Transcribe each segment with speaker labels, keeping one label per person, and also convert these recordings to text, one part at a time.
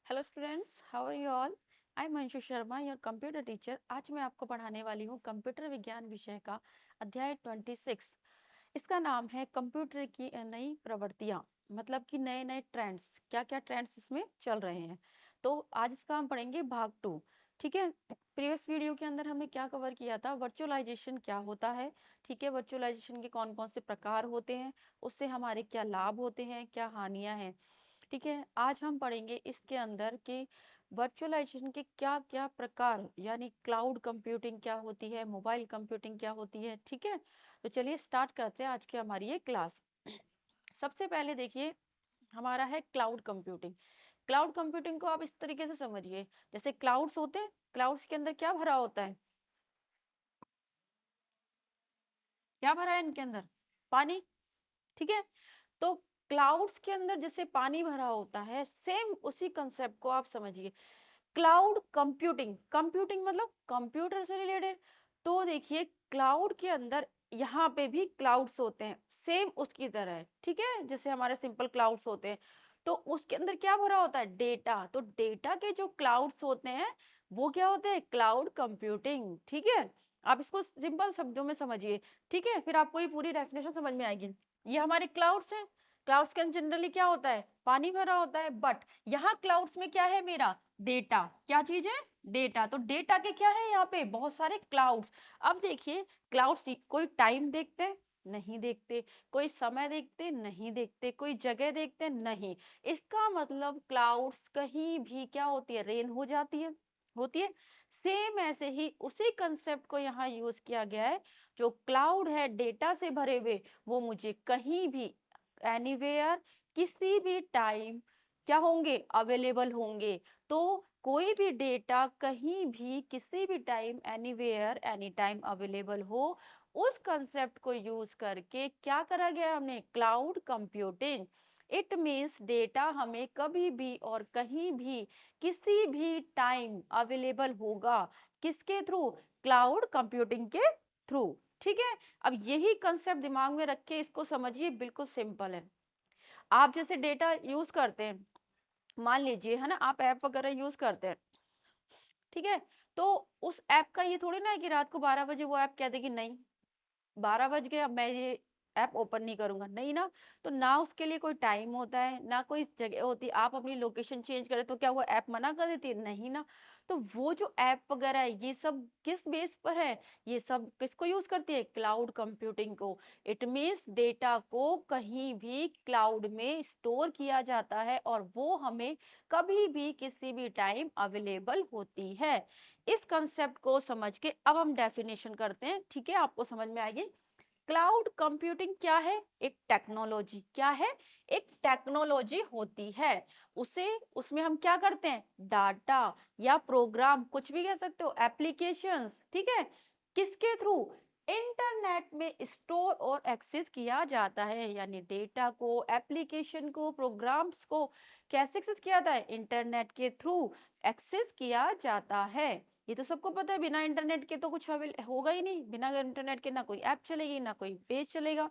Speaker 1: Hello students, how are you all. I am Anshu Sharma, your computer teacher. आज मैं आपको पढ़ाने वाली हूँ कंप्यूटर विज्ञान विषय का अध्याय 26। इसका नाम है कंप्यूटर की नई प्रवृत्तियाँ। मतलब कि नए नए ट्रेंड्स, क्या क्या ट्रेंड्स इसमें चल रहे हैं। तो आज इसका हम पढ़ेंगे भाग 2। ठीक है। प्रीवियस वीडियो के अंदर हमने क्या कवर किया था, वर्चुअलाइजेशन क्या होता है। ठीक है, वर्चुअलाइजेशन के कौन कौन से प्रकार होते हैं, उससे हमारे क्या लाभ होते हैं, क्या हानियाँ हैं। ठीक है, आज हम पढ़ेंगे इसके अंदर कि वर्चुअलाइजेशन के क्या क्या प्रकार, यानी क्लाउड कंप्यूटिंग क्या होती है, मोबाइल कंप्यूटिंग क्या होती है। ठीक है, तो चलिए स्टार्ट करते हैं आज की हमारी ये क्लास। सबसे पहले देखिए, हमारा है क्लाउड कंप्यूटिंग। क्लाउड कंप्यूटिंग को आप इस तरीके से समझिए, जैसे क्लाउड्स होते हैं, क्लाउड्स के अंदर क्या भरा होता है, क्या भरा है इनके अंदर, पानी। ठीक है, तो क्लाउड्स के अंदर जैसे पानी भरा होता है, सेम उसी कंसेप्ट को आप समझिए। क्लाउड कंप्यूटिंग, कंप्यूटिंग मतलब कंप्यूटर से रिलेटेड। तो देखिए, क्लाउड के अंदर यहाँ पे भी क्लाउड्स होते हैं, सेम उसकी तरह है। ठीक है, जैसे हमारे सिंपल क्लाउड्स होते हैं, तो उसके अंदर क्या भरा होता है, डेटा। तो डेटा के जो क्लाउड्स होते हैं वो क्या होते हैं, क्लाउड कंप्यूटिंग। ठीक है, आप इसको सिंपल शब्दों में समझिए। ठीक है, फिर आपको ये पूरी डेफिनेशन समझ में आएगी। ये हमारे क्लाउड्स हैं। क्लाउड्स के अंदर जनरली क्या होता है, पानी भरा होता है, बट यहाँ क्लाउड्स में क्या है मेरा, डेटा। क्या चीज है, डेटा। तो डेटा के क्या है, यहाँ पे बहुत सारे क्लाउड्स। अब देखिए, क्लाउड्स कोई टाइम देखते हैं, नहीं देखते, कोई समय देखते नहीं देखते, कोई जगह देखते नहीं। इसका मतलब क्लाउड्स कहीं भी क्या होती है, रेन हो जाती है, होती है। सेम ऐसे ही उसी कंसेप्ट को यहाँ यूज किया गया है। जो क्लाउड है डेटा से भरे हुए, वो मुझे कहीं भी, एनीवेयर, किसी भी टाइम क्या होंगे, अवेलेबल होंगे। तो कोई भी डेटा कहीं भी किसी भी time, anywhere, any time available हो, उस कंसेप्ट को यूज करके क्या करा गया हमने, cloud computing. It means data हमें कभी भी और कहीं भी किसी भी टाइम अवेलेबल होगा, किसके थ्रू, क्लाउड कंप्यूटिंग के थ्रू। ठीक है, अब यही कंसेप्ट दिमाग में रख के इसको समझिए, बिल्कुल सिंपल है। आप जैसे डेटा यूज करते हैं, मान लीजिए है ना, आप ऐप वगैरह यूज करते हैं। ठीक है, तो उस ऐप का ये थोड़ी ना है कि रात को 12 बजे वो ऐप कह देगी नहीं, 12 बज गए, अब मैं ये ऐप ओपन नहीं करूंगा, नहीं ना। तो ना उसके लिए कोई टाइम होता है, ना कोई जगह होती है। आप अपनी लोकेशन चेंज करें तो क्या वो ऐप मना कर देती है, नहीं ना। तो वो जो ऐप वगैरह है, ये सब किस बेस पर है, ये सब किसको यूज करती है, क्लाउड कंप्यूटिंग को। इट मीन्स डेटा को कहीं भी क्लाउड में स्टोर किया जाता है, और वो हमें कभी भी किसी भी टाइम अवेलेबल होती है। इस कंसेप्ट को समझ के अब हम डेफिनेशन करते हैं। ठीक है, आपको समझ में आएगी। क्लाउड कंप्यूटिंग क्या है, एक टेक्नोलॉजी। क्या है, एक टेक्नोलॉजी होती है। उसे, उसमें हम क्या करते हैं, डाटा या प्रोग्राम, कुछ भी कह सकते हो, एप्लीकेशंस। ठीक है, किसके थ्रू, इंटरनेट में स्टोर और एक्सेस किया जाता है। यानी डेटा को, एप्लीकेशन को, प्रोग्राम्स को कैसे एक्सेस किया जाता है, इंटरनेट के थ्रू एक्सेस किया जाता है। ये तो सबको पता है, बिना इंटरनेट के तो कुछ होगा ही नहीं। बिना इंटरनेट के ना कोई ऐप चलेगी, ना कोई पेज चलेगा।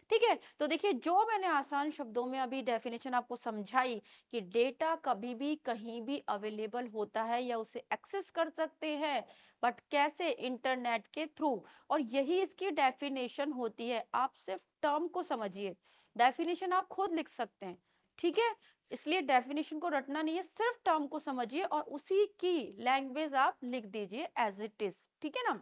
Speaker 1: ठीक है, तो देखिए, जो मैंने आसान शब्दों में अभी डेफिनेशन आपको समझाई कि डेटा कभी भी कहीं भी अवेलेबल होता है या उसे एक्सेस कर सकते हैं, बट कैसे, इंटरनेट के थ्रू। और यही इसकी डेफिनेशन होती है। आप सिर्फ टर्म को समझिए, डेफिनेशन आप खुद लिख सकते हैं। ठीक है, इसलिए डेफिनेशन को रटना नहीं है, सिर्फ टर्म को समझिए और उसी की लैंग्वेज आप लिख दीजिए एज इट इज। ठीक है ना,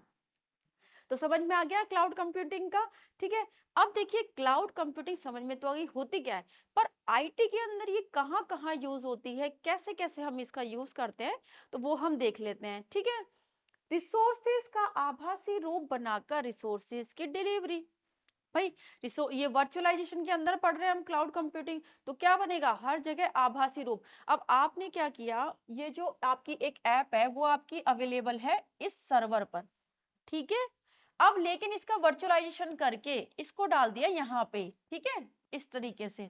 Speaker 1: तो समझ में आ गया क्लाउड कंप्यूटिंग का। ठीक है, अब देखिए, क्लाउड कंप्यूटिंग समझ में तो आ गई होती क्या है, पर आईटी के अंदर ये कहाँ कहाँ यूज होती है, कैसे कैसे हम इसका यूज करते हैं, तो वो हम देख लेते हैं। ठीक है, रिसोर्सेज का आभासी रूप बनाकर रिसोर्सेज की डिलीवरी। भाई, ये वर्चुअलाइजेशन के अंदर पढ़ रहे हैं हम क्लाउड कंप्यूटिंग, तो क्या बनेगा, हर जगह आभासी रूप। अब आपने क्या किया, ये जो आपकी एक ऐप है वो आपकी अवेलेबल है इस सर्वर पर। ठीक है, अब लेकिन इसका वर्चुअलाइजेशन करके इसको डाल दिया यहाँ पे। ठीक है, इस तरीके से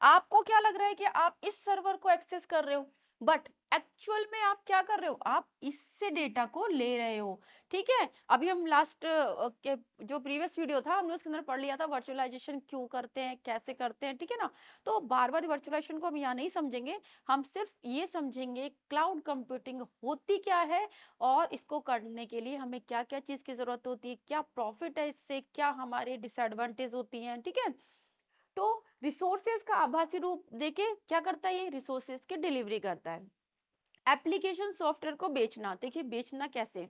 Speaker 1: आपको क्या लग रहा है कि आप इस सर्वर को एक्सेस कर रहे हो, बट एक्चुअल में आप क्या कर रहे हो, आप इससे डेटा को ले रहे हो। ठीक है, अभी हम लास्ट के जो प्रीवियस वीडियो था हमने उसके अंदर पढ़ लिया था वर्चुअलाइजेशन क्यों करते हैं, कैसे करते हैं, ठीक है ना। तो बार बार वर्चुअलाइजेशन को हम यहाँ नहीं समझेंगे, हम सिर्फ ये समझेंगे क्लाउड कंप्यूटिंग होती क्या है और इसको करने के लिए हमें क्या क्या चीज की जरूरत होती है, क्या प्रॉफिट है इससे, क्या हमारे डिसएडवांटेज होती हैं। ठीक है, तो रिसोर्सेज का आभासी रूप देके क्या करता है, ये रिसोर्सेज की डिलीवरी करता है। एप्लीकेशन सॉफ्टवेयर को बेचना, देखिए बेचना कैसे,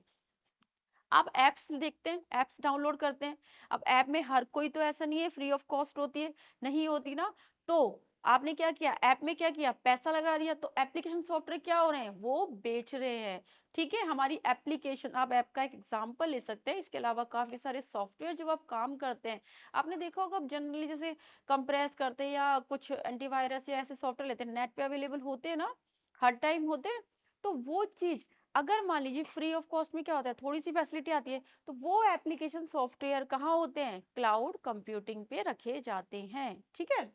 Speaker 1: आप ऐप्स देखते हैं, ऐप्स डाउनलोड करते हैं। अब ऐप में हर कोई तो ऐसा नहीं है फ्री ऑफ कॉस्ट होती है, नहीं होती ना। तो आपने क्या किया, ऐप में क्या किया, पैसा लगा दिया, तो एप्लीकेशन सॉफ्टवेयर क्या हो रहे हैं, वो बेच रहे हैं। ठीक है, हमारी एप्लीकेशन, आप ऐप का एक एग्जांपल ले सकते हैं, इसके अलावा काफी सारे सॉफ्टवेयर जब आप काम करते हैं, आपने देखा होगा आप जनरली जैसे कंप्रेस करते हैं या कुछ एंटीवायरस या ऐसे सॉफ्टवेयर लेते हैं, नेट पे अवेलेबल होते हैं ना, हर टाइम होते हैं। तो वो चीज अगर मान लीजिए फ्री ऑफ कॉस्ट में क्या होता है, थोड़ी सी फैसिलिटी आती है, तो वो एप्लीकेशन सॉफ्टवेयर कहाँ होते हैं, क्लाउड कंप्यूटिंग पे रखे जाते हैं। ठीक है,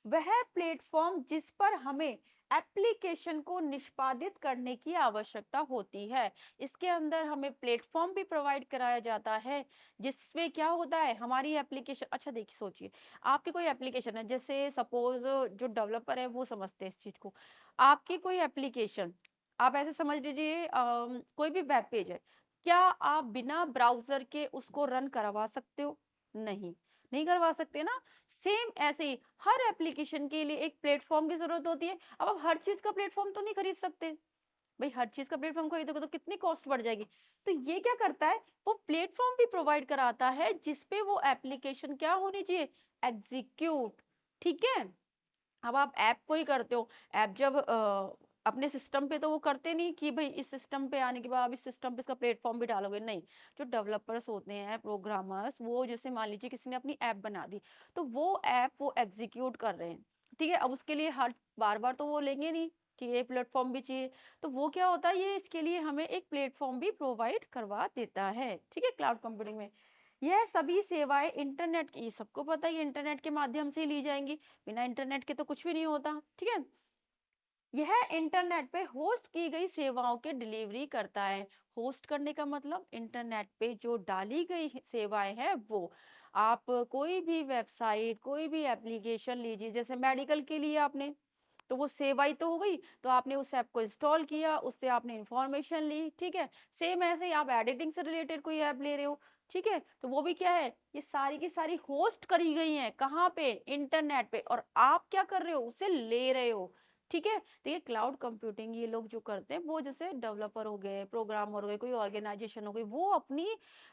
Speaker 1: वह प्लेटफॉर्म जिस पर हमें एप्लीकेशन को निष्पादित करने की आवश्यकता होती है, इसके अंदर हमें प्लेटफॉर्म भी प्रोवाइड कराया जाता है जिसमें क्या होता है, हमारी एप्लीकेशन, अच्छा देखिए सोचिए, आपकी कोई एप्लीकेशन है, जैसे सपोज जो डेवलपर है वो समझते हैं इस चीज को, आपकी कोई एप्लीकेशन, आप ऐसे समझ लीजिए कोई भी वेब पेज है, क्या आप बिना ब्राउजर के उसको रन करवा सकते हो, नहीं, नहीं करवा सकते ना। सेम ऐसे ही हर एप्लीकेशन के लिए एक प्लेटफॉर्म की जरूरत होती है। अब आप हर चीज का प्लेटफॉर्म तो नहीं खरीद सकते, भाई हर चीज का प्लेटफॉर्म खरीदोगे तो कितनी कॉस्ट बढ़ जाएगी। तो ये क्या करता है, वो प्लेटफॉर्म भी प्रोवाइड कराता है जिसपे वो एप्लीकेशन क्या होनी चाहिए, एग्जीक्यूट। ठीक है, अब आप ऐप को ही करते हो, ऐप जब अपने सिस्टम पे तो वो करते नहीं कि भाई इस सिस्टम पे आने के बाद आप इस सिस्टम पे इसका प्लेटफॉर्म भी डालोगे, नहीं। जो डेवलपर्स होते हैं, प्रोग्रामर्स, वो जैसे मान लीजिए किसी ने अपनी ऐप बना दी, तो वो ऐप वो एग्जीक्यूट कर रहे हैं। ठीक है, अब उसके लिए हर बार बार तो वो लेंगे नहीं कि ये प्लेटफॉर्म भी चाहिए, तो वो क्या होता है, ये इसके लिए हमें एक प्लेटफॉर्म भी प्रोवाइड करवा देता है। ठीक है, क्लाउड कंप्यूटिंग में यह सभी सेवाएं इंटरनेट की, सबको पता है ये इंटरनेट के माध्यम से ही ली जाएंगी, बिना इंटरनेट के तो कुछ भी नहीं होता। ठीक है, यह इंटरनेट पे होस्ट की गई सेवाओं के डिलीवरी करता है। होस्ट करने का मतलब इंटरनेट पे जो डाली गई सेवाएं हैं वो, आप कोई भी वेबसाइट, कोई भी एप्लीकेशन लीजिए, जैसे मेडिकल के लिए आपने, तो वो सेवा ही तो हो गई, तो आपने उस ऐप को इंस्टॉल किया, उससे आपने इंफॉर्मेशन ली। ठीक है, सेम ऐसे ही आप एडिटिंग से रिलेटेड कोई ऐप ले रहे हो, ठीक है, तो वो भी क्या है, ये सारी की सारी होस्ट करी गई हैं, कहाँ पे, इंटरनेट पे, और आप क्या कर रहे हो, उसे ले रहे हो। ठीक है, तो ये क्लाउड कंप्यूटिंग ये लोग जो करते हैं, वो जैसे डेवलपर हो गए, प्रोग्रामर हो गए, कोई ऑर्गेनाइजेशन हो गई, वो अपनी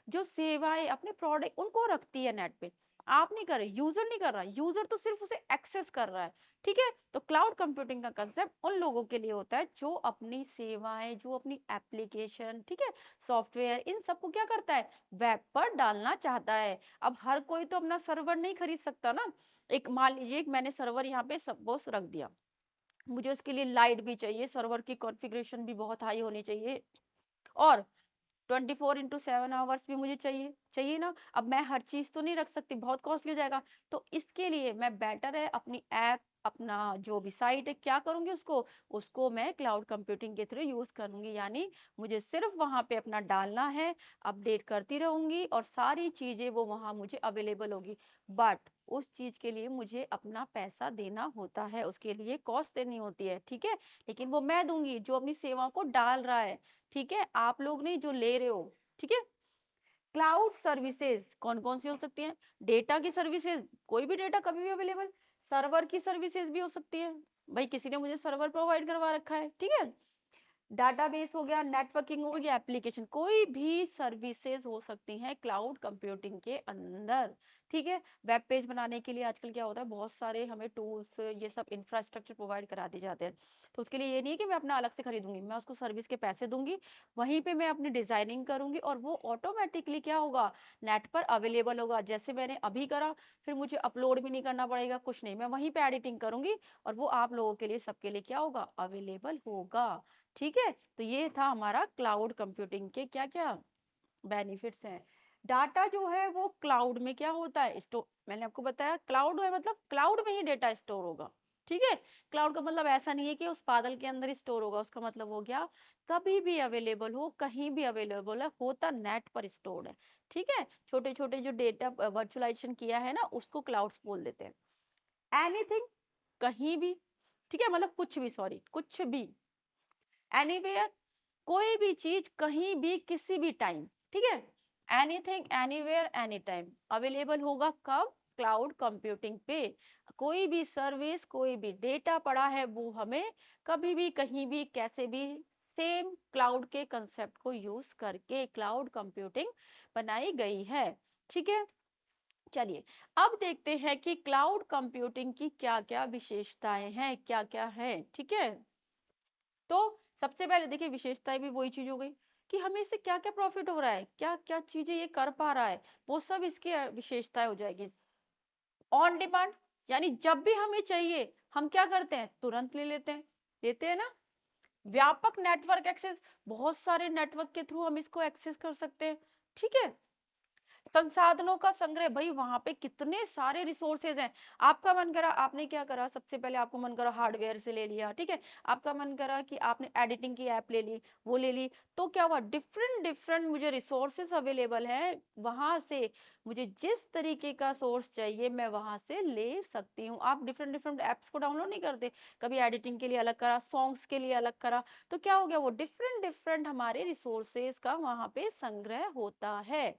Speaker 1: जो सेवाएं, अपने प्रोडक्ट उनको रखती है नेट पे, आप नहीं कर रहे, यूजर नहीं कर रहा, यूजर तो सिर्फ उसे एक्सेस कर रहा है। ठीक है, तो क्लाउड कंप्यूटिंग का कंसेप्ट उन लोगों के लिए होता है जो अपनी सेवाएं, जो अपनी एप्लीकेशन, ठीक है, सॉफ्टवेयर, इन सबको क्या करता है, वेब पर डालना चाहता है। अब हर कोई तो अपना सर्वर नहीं खरीद सकता ना, एक मान लीजिए एक मैंने सर्वर यहाँ पे सपोज रख दिया, मुझे उसके लिए लाइट भी चाहिए, सर्वर की कॉन्फ़िगरेशन भी बहुत हाई होनी चाहिए, और 24/7 आवर्स भी मुझे चाहिए, चाहिए ना। अब मैं हर चीज़ तो नहीं रख सकती, बहुत कॉस्टली हो जाएगा। तो इसके लिए मैं बेटर है अपनी ऐप, अपना जो भी साइट है, क्या करूँगी, उसको उसको मैं क्लाउड कंप्यूटिंग के थ्रू यूज़ करूँगी। यानी मुझे सिर्फ़ वहाँ पे अपना डालना है, अपडेट करती रहूँगी और सारी चीज़ें वो वहाँ मुझे अवेलेबल होगी। बट उस चीज़ के लिए मुझे अपना पैसा देना होता है, उसके लिए कॉस्ट देनी होती है, ठीक है? लेकिन वो मैं दूँगी जो अपनी सेवाओं को डाल रहा है। ठीक है, आप लोग नहीं जो ले रहे हो। ठीक है, क्लाउड सर्विसेज कौन कौन सी हो सकती हैं, डेटा की सर्विसेज, कोई भी डेटा कभी भी अवेलेबल, सर्वर की सर्विसेज भी हो सकती है, भाई किसी ने मुझे सर्वर प्रोवाइड करवा रखा है। ठीक है, डाटाबेस हो गया, नेटवर्किंग हो गया, एप्लीकेशन, कोई भी सर्विसेज हो सकती हैं क्लाउड कंप्यूटिंग के अंदर। ठीक है, वेब पेज बनाने के लिए आजकल क्या होता है, बहुत सारे हमें टूल्स, ये सब इंफ्रास्ट्रक्चर प्रोवाइड करा दिए जाते हैं। तो उसके लिए ये नहीं है कि मैं अपना अलग से खरीदूंगी, मैं उसको सर्विस के पैसे दूंगी, वहीं पे मैं अपनी डिजाइनिंग करूंगी और वो ऑटोमेटिकली क्या होगा, नेट पर अवेलेबल होगा, जैसे मैंने अभी करा, फिर मुझे अपलोड भी नहीं करना पड़ेगा, कुछ नहीं, मैं वहीं पे एडिटिंग करूंगी और वो आप लोगों के लिए, सबके लिए क्या होगा, अवेलेबल होगा। ठीक है, तो ये था हमारा क्लाउड कंप्यूटिंग के क्या क्या बेनिफिट्स हैं। डाटा जो है वो क्लाउड में क्या होता है, स्टोर, मैंने आपको बताया क्लाउड है मतलब क्लाउड में ही डेटा स्टोर होगा। ठीक है। क्लाउड का मतलब ऐसा नहीं है कि उस बादल के अंदर ही स्टोर होगा, उसका मतलब हो गया कभी भी अवेलेबल हो, कहीं भी अवेलेबल है, होता नेट पर स्टोर्ड है। ठीक है, छोटे छोटे जो डेटा वर्चुअलाइजेशन किया है ना, उसको क्लाउड्स बोल देते हैं। एनीथिंग, कहीं भी, ठीक है, मतलब कुछ भी, सॉरी, कुछ भी, एनीवेयर, कोई भी चीज कहीं भी किसी भी टाइम, ठीक है, anything anywhere any time available होगा, कब? क्लाउड कंप्यूटिंग पे। कोई भी सर्विस, कोई भी डेटा पड़ा है, वो हमें कभी भी, कहीं भी, कैसे भी, सेम क्लाउड के कंसेप्ट को यूज करके क्लाउड कंप्यूटिंग बनाई गई है। ठीक है, चलिए अब देखते हैं कि क्लाउड कंप्यूटिंग की क्या क्या विशेषताएं हैं, क्या क्या है। ठीक है, तो सबसे पहले देखिए, विशेषताएं भी वही चीज हो गई कि हमें इससे क्या क्या प्रॉफिट हो रहा है, क्या क्या चीजें ये कर पा रहा है, वो सब इसकी विशेषताएं हो जाएगी। ऑन डिमांड, यानी जब भी हमें चाहिए हम क्या करते हैं, तुरंत ले लेते हैं ना। व्यापक नेटवर्क एक्सेस, बहुत सारे नेटवर्क के थ्रू हम इसको एक्सेस कर सकते हैं। ठीक है, संसाधनों का संग्रह, भाई वहां पे कितने सारे रिसोर्सेज हैं। आपका मन करा, आपने क्या करा, सबसे पहले आपको मन करा हार्डवेयर से ले लिया, ठीक है, आपका मन करा कि आपने एडिटिंग की ऐप ले ली, वो ले ली, तो क्या हुआ, डिफरेंट डिफरेंट मुझे रिसोर्सेज अवेलेबल हैं, वहां से मुझे जिस तरीके का सोर्स चाहिए मैं वहां से ले सकती हूँ। आप डिफरेंट डिफरेंट ऐप्स को डाउनलोड नहीं करते, कभी एडिटिंग के लिए अलग करा, सॉन्ग्स के लिए अलग करा, तो क्या हो गया, वो डिफरेंट डिफरेंट हमारे रिसोर्सेज का वहां पे संग्रह होता है।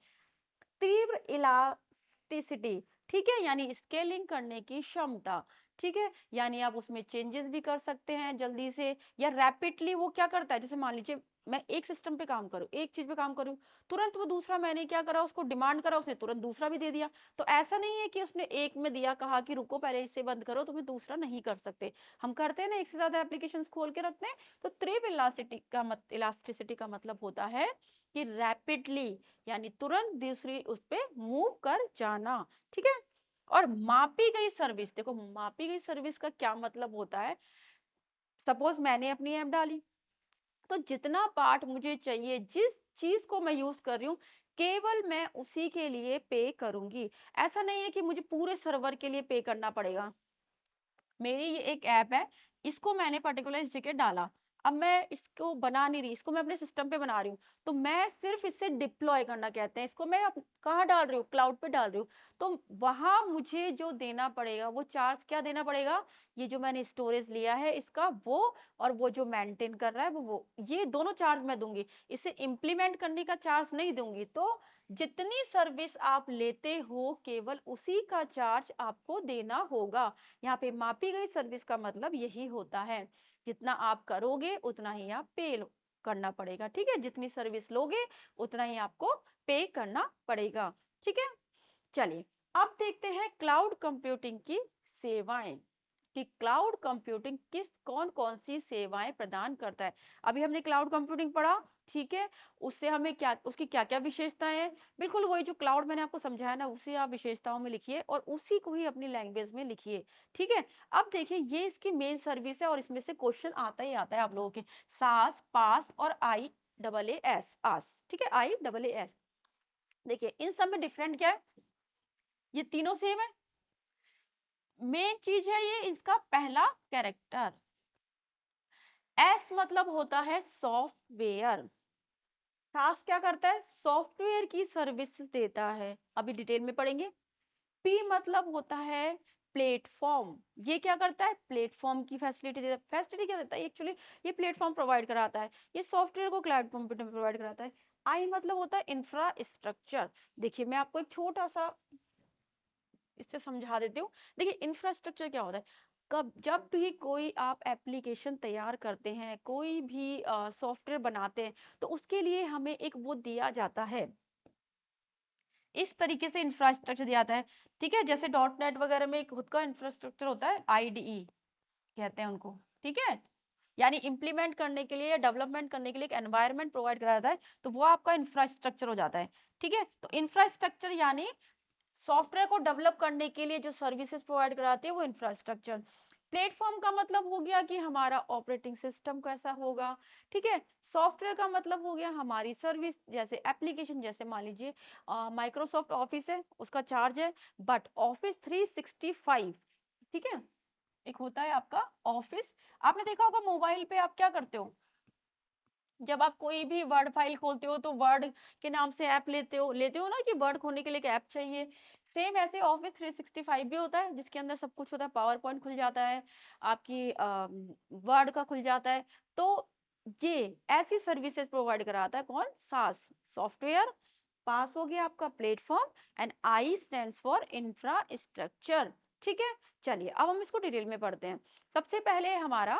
Speaker 1: तीव्र इलास्टिसिटी, ठीक है, यानी स्केलिंग करने की क्षमता। ठीक है, यानी आप उसमें चेंजेस भी कर सकते हैं जल्दी से, या रैपिडली वो क्या करता है, जैसे मान लीजिए मैं एक सिस्टम पे काम करूं, एक चीज पे काम करूं, तुरंत वो दूसरा, मैंने क्या करा, उसको डिमांड करा, उसने तुरंत दूसरा भी दे दिया। तो ऐसा नहीं है कि उसने एक में दिया, कहा कि रुको पहले इसे बंद करो, तो मैं दूसरा नहीं कर सकते। हम करते हैं ना, एक से ज्यादा एप्लीकेशंस खोल के रखते हैं। तो तीव्र इलास्टिसिटी का मतलब होता है कि रैपिडली, यानी तुरंत दूसरी उस पे मूव कर जाना। ठीक है, और मापी गई सर्विस, देखो मापी गई सर्विस का क्या मतलब होता है, सपोज मैंने अपनी ऐप डाली, तो जितना पार्ट मुझे चाहिए, जिस चीज को मैं यूज कर रही हूँ, केवल मैं उसी के लिए पे करूंगी। ऐसा नहीं है कि मुझे पूरे सर्वर के लिए पे करना पड़ेगा। मेरी ये एक ऐप है, इसको मैंने पर्टिकुलर इस जगह डाला, अब मैं इसको बना नहीं रही, इसको मैं अपने सिस्टम पे बना रही हूँ, तो मैं सिर्फ इसे डिप्लॉय करना कहते हैं, इसको मैं कहाँ डाल रही हूँ, क्लाउड पे डाल रही हूँ। तो वहां मुझे जो देना पड़ेगा, वो चार्ज क्या देना पड़ेगा, ये जो मैंने स्टोरेज लिया है इसका वो, और वो जो मेंटेन कर रहा है वो, ये दोनों चार्ज मैं दूंगी, इसे इम्प्लीमेंट करने का चार्ज नहीं दूंगी। तो जितनी सर्विस आप लेते हो, केवल उसी का चार्ज आपको देना होगा। यहाँ पे मापी गई सर्विस का मतलब यही होता है, जितना आप करोगे उतना ही आप पे करना पड़ेगा। ठीक है, जितनी सर्विस लोगे उतना ही आपको पे करना पड़ेगा। ठीक है, चलिए अब देखते हैं क्लाउड कंप्यूटिंग की सेवाएं, कि क्लाउड कंप्यूटिंग किस कौन कौन सी सेवाएं प्रदान करता है। अभी हमने क्लाउड कंप्यूटिंग पढ़ा, ठीक है, उससे हमें क्या, उसकी क्या क्या विशेषताएं हैं, बिल्कुल वही जो क्लाउड मैंने आपको समझाया ना, उसी आप विशेषताओं में लिखिए और उसी को ही अपनी लैंग्वेज में लिखिए। ठीक है, अब देखिए ये इसकी मेन सर्विस है और इसमें से क्वेश्चन आता ही आता है आप लोगों के, सास, पास और आई डबल ए एस, आस, ठीक है, आई डबल ए एस। देखिए इन सब में डिफरेंट क्या है, ये तीनों सेम है। मेन चीज है ये इसका पहला कैरेक्टर, एस मतलब होता है सॉफ्टवेयर, सास क्या करता है, सॉफ्टवेयर की सर्विस देता है, अभी डिटेल में पढ़ेंगे। पी मतलब होता है प्लेटफॉर्म, ये क्या करता है, प्लेटफॉर्म की फैसिलिटी देता है। फैसिलिटी क्या देता है एक्चुअली, ये प्लेटफॉर्म प्रोवाइड कराता है, ये सॉफ्टवेयर को क्लाउड कंप्यूटिंग प्रोवाइड कराता है। आई मतलब होता है इंफ्रास्ट्रक्चर। देखिए मैं आपको एक छोटा सा इससे समझा देती हूँ। देखिए इंफ्रास्ट्रक्चर क्या होता है, कब जब भी कोई आप एप्लीकेशन तैयार करते हैं, कोई भी सॉफ्टवेयर बनाते हैं, तो उसके लिए हमें एक वो दिया जाता है, इस तरीके से इंफ्रास्ट्रक्चर दिया जाता है। ठीक है, जैसे डॉट नेट वगैरह में एक खुद का इंफ्रास्ट्रक्चर होता है, आईडीई कहते हैं उनको। ठीक है, यानी इंप्लीमेंट करने के लिए या डेवलपमेंट करने के लिए एक एनवायरनमेंट प्रोवाइड करा जाता है, तो वो आपका इंफ्रास्ट्रक्चर हो जाता है। ठीक है, तो इंफ्रास्ट्रक्चर यानी सॉफ्टवेयर को डेवलप करने के लिए जो सर्विसेज प्रोवाइड कराती है वो इंफ्रास्ट्रक्चर। प्लेटफॉर्म का मतलब हो गया कि हमारा ऑपरेटिंग सिस्टम कैसा होगा। ठीक है, सॉफ्टवेयर का मतलब हो गया हमारी सर्विस, जैसे एप्लीकेशन, जैसे मान लीजिए माइक्रोसॉफ्ट ऑफिस है, उसका चार्ज है, बट ऑफिस 365, ठीक है, एक होता है आपका ऑफिस। आपने देखा होगा मोबाइल पे आप क्या करते हो, जब आप कोई भी वर्ड फाइल खोलते हो तो वर्ड के नाम से ऐप लेते हो ना, कि वर्ड खोलने के लिए एक ऐप चाहिए। सेम ऐसे ऑफिस 365 भी होता है, जिसके अंदर सब कुछ होता है, पावर पॉइंट खुल जाता है, आपकी वर्ड का खुल जाता है। तो ये ऐसी सर्विसेज प्रोवाइड कराता है कौन? सास, सॉफ्टवेयर। पास हो गया आपका platform, and I stands for infrastructure. ठीक है, चलिए अब हम इसको डिटेल में पढ़ते हैं। सबसे पहले हमारा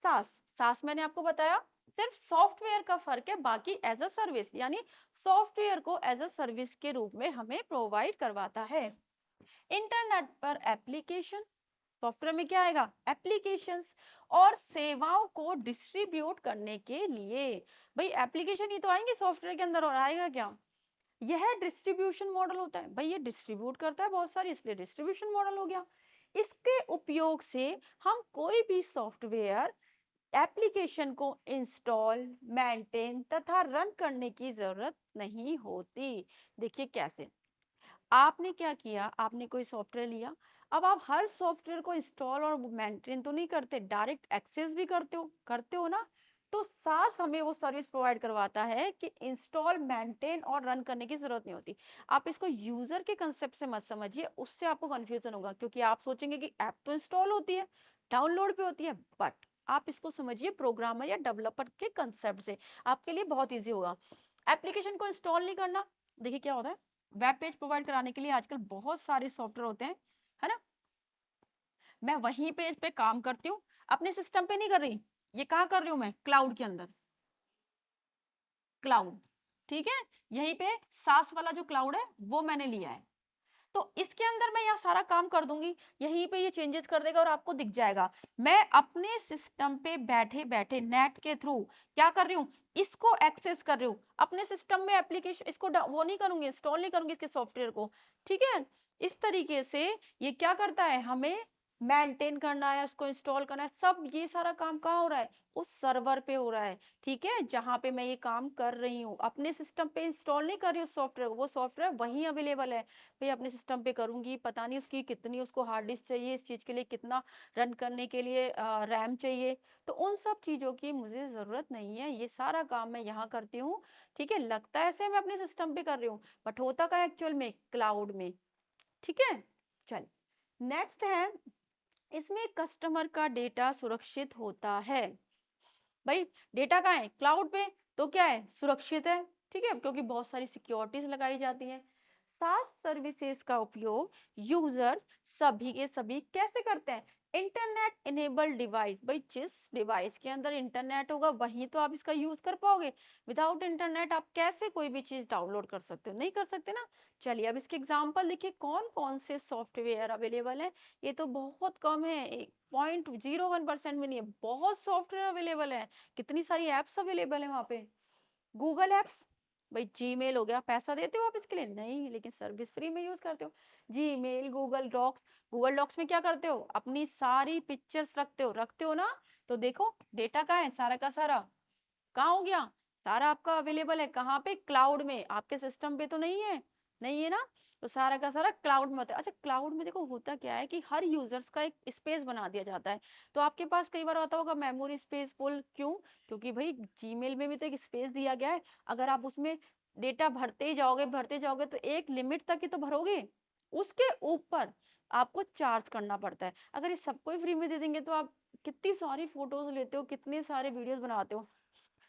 Speaker 1: सास। सास मैंने आपको बताया सिर्फ सॉफ्टवेयर का फर्क है, बाकी एज अ सर्विस, यानी सॉफ्टवेयर को एज अ सर्विस के रूप में हमें प्रोवाइड करवाता है। इंटरनेट पर एप्लीकेशन, सॉफ्टवेयर में क्या आएगा? एप्लीकेशंस और सेवाओं को डिस्ट्रीब्यूट करने के लिए। भाई एप्लीकेशन ही तो आएंगे सॉफ्टवेयर के अंदर, और आएगा क्या? यह डिस्ट्रीब्यूशन मॉडल होता है। भाई ये डिस्ट्रीब्यूट करता है बहुत सारी, इसलिए डिस्ट्रीब्यूशन मॉडल हो गया। इसके उपयोग से हम कोई भी सॉफ्टवेयर एप्लीकेशन को इंस्टॉल, मेंटेन तथा रन करने की जरूरत नहीं होती। देखिए कैसे, आपने क्या किया, आपने कोई सॉफ्टवेयर लिया, अब आप हर सॉफ्टवेयर को इंस्टॉल और मेंटेन तो नहीं करते, डायरेक्ट एक्सेस भी करते हो ना। तो सास हमें वो सर्विस प्रोवाइड करवाता है कि इंस्टॉल, मेंटेन और रन करने की जरूरत नहीं होती। आप इसको यूजर के कंसेप्ट से मत समझिए, उससे आपको कंफ्यूजन होगा, क्योंकि आप सोचेंगे कि ऐप तो इंस्टॉल होती है, डाउनलोड पे होती है, बट आप इसको समझिए प्रोग्रामर या डेवलपर के कंसेप्ट से, आपके लिए बहुत ईजी होगा। एप्लीकेशन को इंस्टॉल नहीं करना, देखिए क्या होता है, वेब पेज प्रोवाइड कराने के लिए आजकल बहुत सारे सॉफ्टवेयर होते हैं, है ना। मैं वहीं पेज पे काम करती हूँ, अपने सिस्टम पे नहीं कर रही। ये कहाँ कर रही हूँ मैं? क्लाउड के अंदर, क्लाउड। ठीक है, यहीं पे सास वाला जो क्लाउड है वो मैंने लिया है। तो इसके अंदर मैं यहाँ सारा काम कर दूंगी, यहीं पे ये चेंजेस कर देगा और आपको दिख जाएगा। मैं अपने सिस्टम पे बैठे बैठे नेट के थ्रू क्या कर रही हूँ, इसको एक्सेस कर रही हूँ अपने सिस्टम में। एप्लीकेशन इसको वो नहीं करूंगी, इंस्टॉल नहीं करूंगी इसके सॉफ्टवेयर को। ठीक है, इस तरीके से ये क्या करता है, हमें मेंटेन करना है, उसको इंस्टॉल करना है, सब ये सारा काम कहाँ हो रहा है? उस सर्वर पे हो रहा है। ठीक है, जहां पे मैं ये काम कर रही हूँ, अपने सिस्टम पे इंस्टॉल नहीं कर रही हूँ सॉफ्टवेयर को, वो सॉफ्टवेयर वहीं अवेलेबल है। भाई अपने सिस्टम पे करूंगी, पता नहीं उसकी कितनी, उसको हार्ड डिस्क चाहिए, इस चीज के लिए कितना रन करने के लिए रैम चाहिए, तो उन सब चीजों की मुझे जरूरत नहीं है, ये सारा काम मैं यहाँ करती हूँ। ठीक है, लगता है ऐसे मैं अपने सिस्टम पे कर रही हूँ, बट होता का एक्चुअल में क्लाउड में। ठीक है, चल नेक्स्ट है, इसमें कस्टमर का डेटा सुरक्षित होता है। भाई डेटा कहाँ है? क्लाउड पे, तो क्या है? सुरक्षित है। ठीक है, क्योंकि बहुत सारी सिक्योरिटीज लगाई जाती हैं। सास सर्विसेज का उपयोग यूजर्स सभी के सभी कैसे करते हैं? Internet enabled device. भाई जिस डिवाइस के अंदर इंटरनेट होगा वहीं तो आप इसका यूज कर पाओगे। विदाउट इंटरनेट आप कैसे कोई भी चीज डाउनलोड कर सकते हो? नहीं कर सकते ना। चलिए अब इसके एग्जांपल देखिए, कौन कौन से सॉफ्टवेयर अवेलेबल है। ये तो बहुत कम है, 0.01% में नहीं है, बहुत सॉफ्टवेयर अवेलेबल है। कितनी सारी एप्स अवेलेबल है वहां पे। गूगल एप्स, भाई जीमेल हो गया, पैसा देते हो आप इसके लिए? नहीं, लेकिन सर्विस फ्री में यूज करते हो। Gmail, Google Docs. Google Docs में क्या करते हो? अपनी सारी पिक्चर्स रखते हो ना। तो देखो डेटा कहाँ है, सारा का सारा कहाँ हो गया? सारा आपका अवेलेबल है कहाँ पे? क्लाउड में। आपके सिस्टम पे तो नहीं है, नहीं है ना। तो सारा का सारा क्लाउड में होता है। अच्छा, क्लाउड में देखो होता क्या है कि हर यूजर्स का एक स्पेस बना दिया जाता है। तो आपके पास कई बार आता होगा मेमोरी स्पेस फुल, क्यों? क्योंकि भाई जीमेल में भी तो एक स्पेस दिया गया है। अगर आप उसमें डेटा भरते जाओगे तो एक लिमिट तक ही तो भरोगे, उसके ऊपर आपको चार्ज करना पड़ता है। अगर ये सबको ही फ्री में दे देंगे तो आप कितनी सारी फोटोज लेते हो, कितने सारे वीडियोस बनाते हो,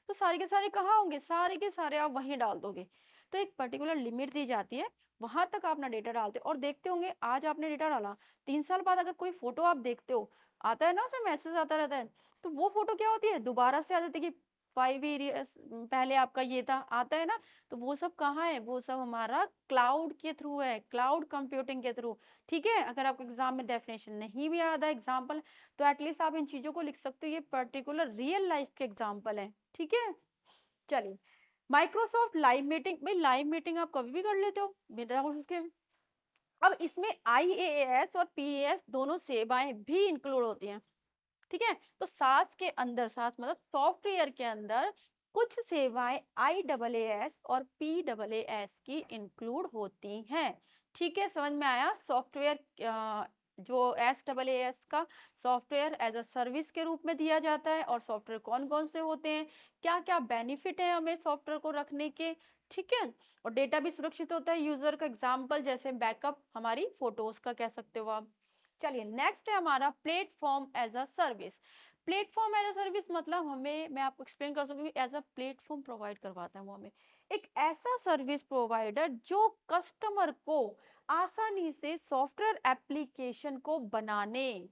Speaker 1: तो सारे के सारे कहाँ होंगे? सारे के सारे आप वहीं डाल दोगे। तो एक पर्टिकुलर लिमिट दी जाती है, वहां तक अपना डेटा डालते हो। और देखते होंगे आज आपने डेटा डाला, 3 साल बाद अगर कोई फोटो आप देखते हो, आता है ना उसमें मैसेज आता रहता है, तो वो फोटो क्या होती है? दोबारा से आ जाती है कि 5 ईयर्स पहले आपका ये था, आता है ना। तो वो सब कहाँ है? वो सब हमारा क्लाउड के थ्रू है, क्लाउड कंप्यूटिंग के थ्रू। ठीक है, अगर आपको एग्जाम में डेफिनेशन नहीं भी याद है एग्जाम्पल, तो एटलीस्ट आप इन चीजों को लिख सकते हो, ये पर्टिकुलर रियल लाइफ के एग्जाम्पल है। ठीक है, चलिए माइक्रोसॉफ्ट लाइव मीटिंग। भाई लाइव मीटिंग आप कभी भी कर लेते हो बिना उसके। अब इसमें आईएएस और पीएएस दोनों सेवाएं भी इंक्लूड होती हैं। ठीक है, तो सास के अंदर, सास मतलब सॉफ्टवेयर के अंदर कुछ सेवाएं आईएएस और पीएएस की इंक्लूड होती हैं। ठीक है, समझ में आया? सॉफ्टवेयर जो SaaS का सॉफ्टवेयर एज अ सर्विस के रूप में दिया जाता है, और सॉफ्टवेयर कौन कौन से होते हैं, क्या क्या बेनिफिट है हमें सॉफ्टवेयर को रखने के, ठीक है। और डेटा भी सुरक्षित होता है यूजर का, एग्जाम्पल जैसे बैकअप हमारी फोटोज का कह सकते हो आप। चलिए नेक्स्ट है हमारा platform as a service. Platform as a service मतलब हमें, मैं आपको एक्सप्लेन कर सकती हूँ, एज अ प्लेटफॉर्म प्रोवाइड करवाता है वो हमें, एक ऐसा सर्विस प्रोवाइडर जो कस्टमर को आसानी से सॉफ्टवेयर एप्लीकेशन को बनाने,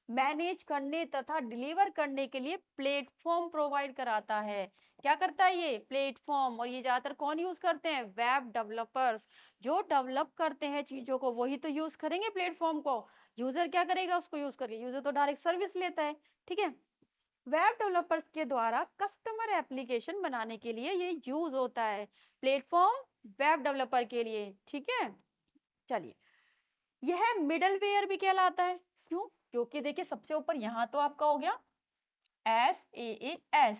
Speaker 1: मैनेज करने तथा डिलीवर करने के लिए प्लेटफॉर्म प्रोवाइड कराता है। क्या करता है ये प्लेटफॉर्म, और ये ज्यादातर कौन यूज करते हैं, वेब डेवलपर्स। जो डेवलप करते हैं चीजों को वही तो यूज करेंगे प्लेटफॉर्म को। यूजर क्या करेगा उसको यूज करके, यूजर तो डायरेक्ट सर्विस लेता है, ठीक है। वेब डेवलपर्स के द्वारा कस्टमर एप्लीकेशन बनाने के लिए ये यूज होता है प्लेटफॉर्म, वेब डेवलपर के लिए, ठीक है। चलिए, यह मिडलवेयर भी कहलाता है। क्यों? क्योंकि देखिए सबसे ऊपर यहाँ तो आपका हो गया SaaS,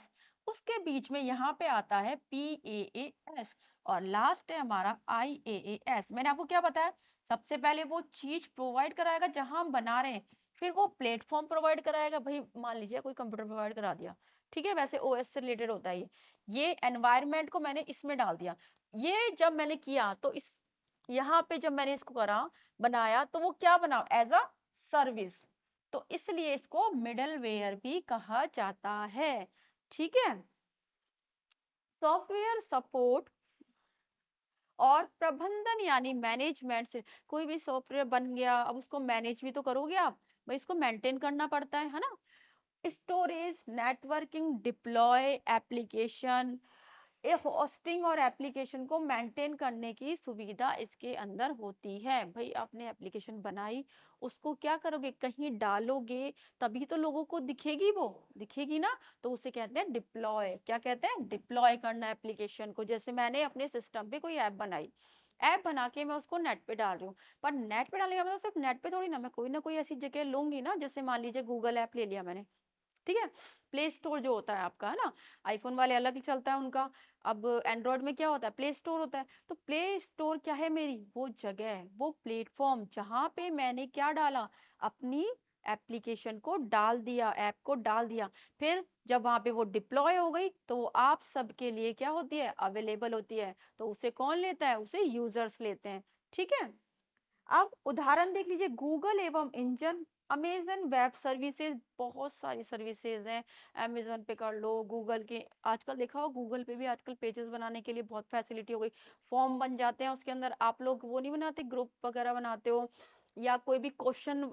Speaker 1: उसके बीच में यहाँ पे आता है PaaS, और लास्ट है हमारा IaaS। मैंने आपको क्या बताया, सबसे पहले वो चीज प्रोवाइड कराएगा जहां हम बना रहे हैं, फिर वो प्लेटफॉर्म प्रोवाइड कराएगा। भाई मान लीजिए कोई कंप्यूटर प्रोवाइड करा दिया, ठीक है, वैसे OS से रिलेटेड होता है ये एनवायरनमेंट को मैंने इसमें डाल दिया। ये जब मैंने किया तो इस यहाँ पे जब मैंने इसको करा, बनाया, तो वो क्या बना, एज अ सर्विस, तो इसलिए इसको मिडलवेयर भी कहा जाता है, ठीक है। सॉफ्टवेयर सपोर्ट और प्रबंधन यानी मैनेजमेंट से, कोई भी सॉफ्टवेयर बन गया, अब उसको मैनेज भी तो करोगे आप, भाई इसको मेंटेन करना पड़ता है ना। स्टोरेज, नेटवर्किंग, डिप्लॉय एप्लीकेशन, ये होस्टिंग और एप्लीकेशन को मेंटेन करने की सुविधा इसके अंदर होती है। भाई आपने एप्लीकेशन बनाई, उसको क्या करोगे, कहीं डालोगे, तभी तो लोगों को दिखेगी, वो दिखेगी ना, तो उसे कहते हैं डिप्लॉय। क्या कहते हैं, डिप्लॉय करना एप्लीकेशन को। जैसे मैंने अपने सिस्टम पे कोई ऐप बनाई, ऐप बना के मैं उसको नेट पे डाल रही हूँ, पर नेट पे डालने का मतलब सिर्फ नेट पे थोड़ी ना कोई ऐसी जगह लूंगी ना, जैसे मान लीजिए गूगल ऐप ले लिया मैंने, ठीक है। प्ले स्टोर जो होता है आपका, है ना, आईफोन वाले अलग चलता है उनका। अब एंड्रॉयड में क्या होता है, प्ले स्टोर होता है। तो प्ले स्टोर क्या है, मेरी वो जगह है, वो प्लेटफॉर्म जहां पे मैंने क्या डाला, अपनी एप्लीकेशन को डाल दिया, ऐप को डाल दिया। फिर जब वहां पे वो डिप्लॉय हो गई तो वो आप सबके लिए क्या होती है, अवेलेबल होती है। तो उसे कौन लेता है, उसे यूजर्स लेते हैं, ठीक है। अब उदाहरण देख लीजिए, गूगल एवं इंजन, अमेजन वेब सर्विसेज, बहुत सारी सर्विसेज हैं। अमेजन पे कर लो, गूगल के आजकल देखा हो, गूगल पे भी आजकल पेजेस बनाने के लिए बहुत फैसिलिटी हो गई, फॉर्म बन जाते हैं उसके अंदर। आप लोग वो नहीं बनाते, ग्रुप वगैरह बनाते हो, या कोई भी क्वेश्चन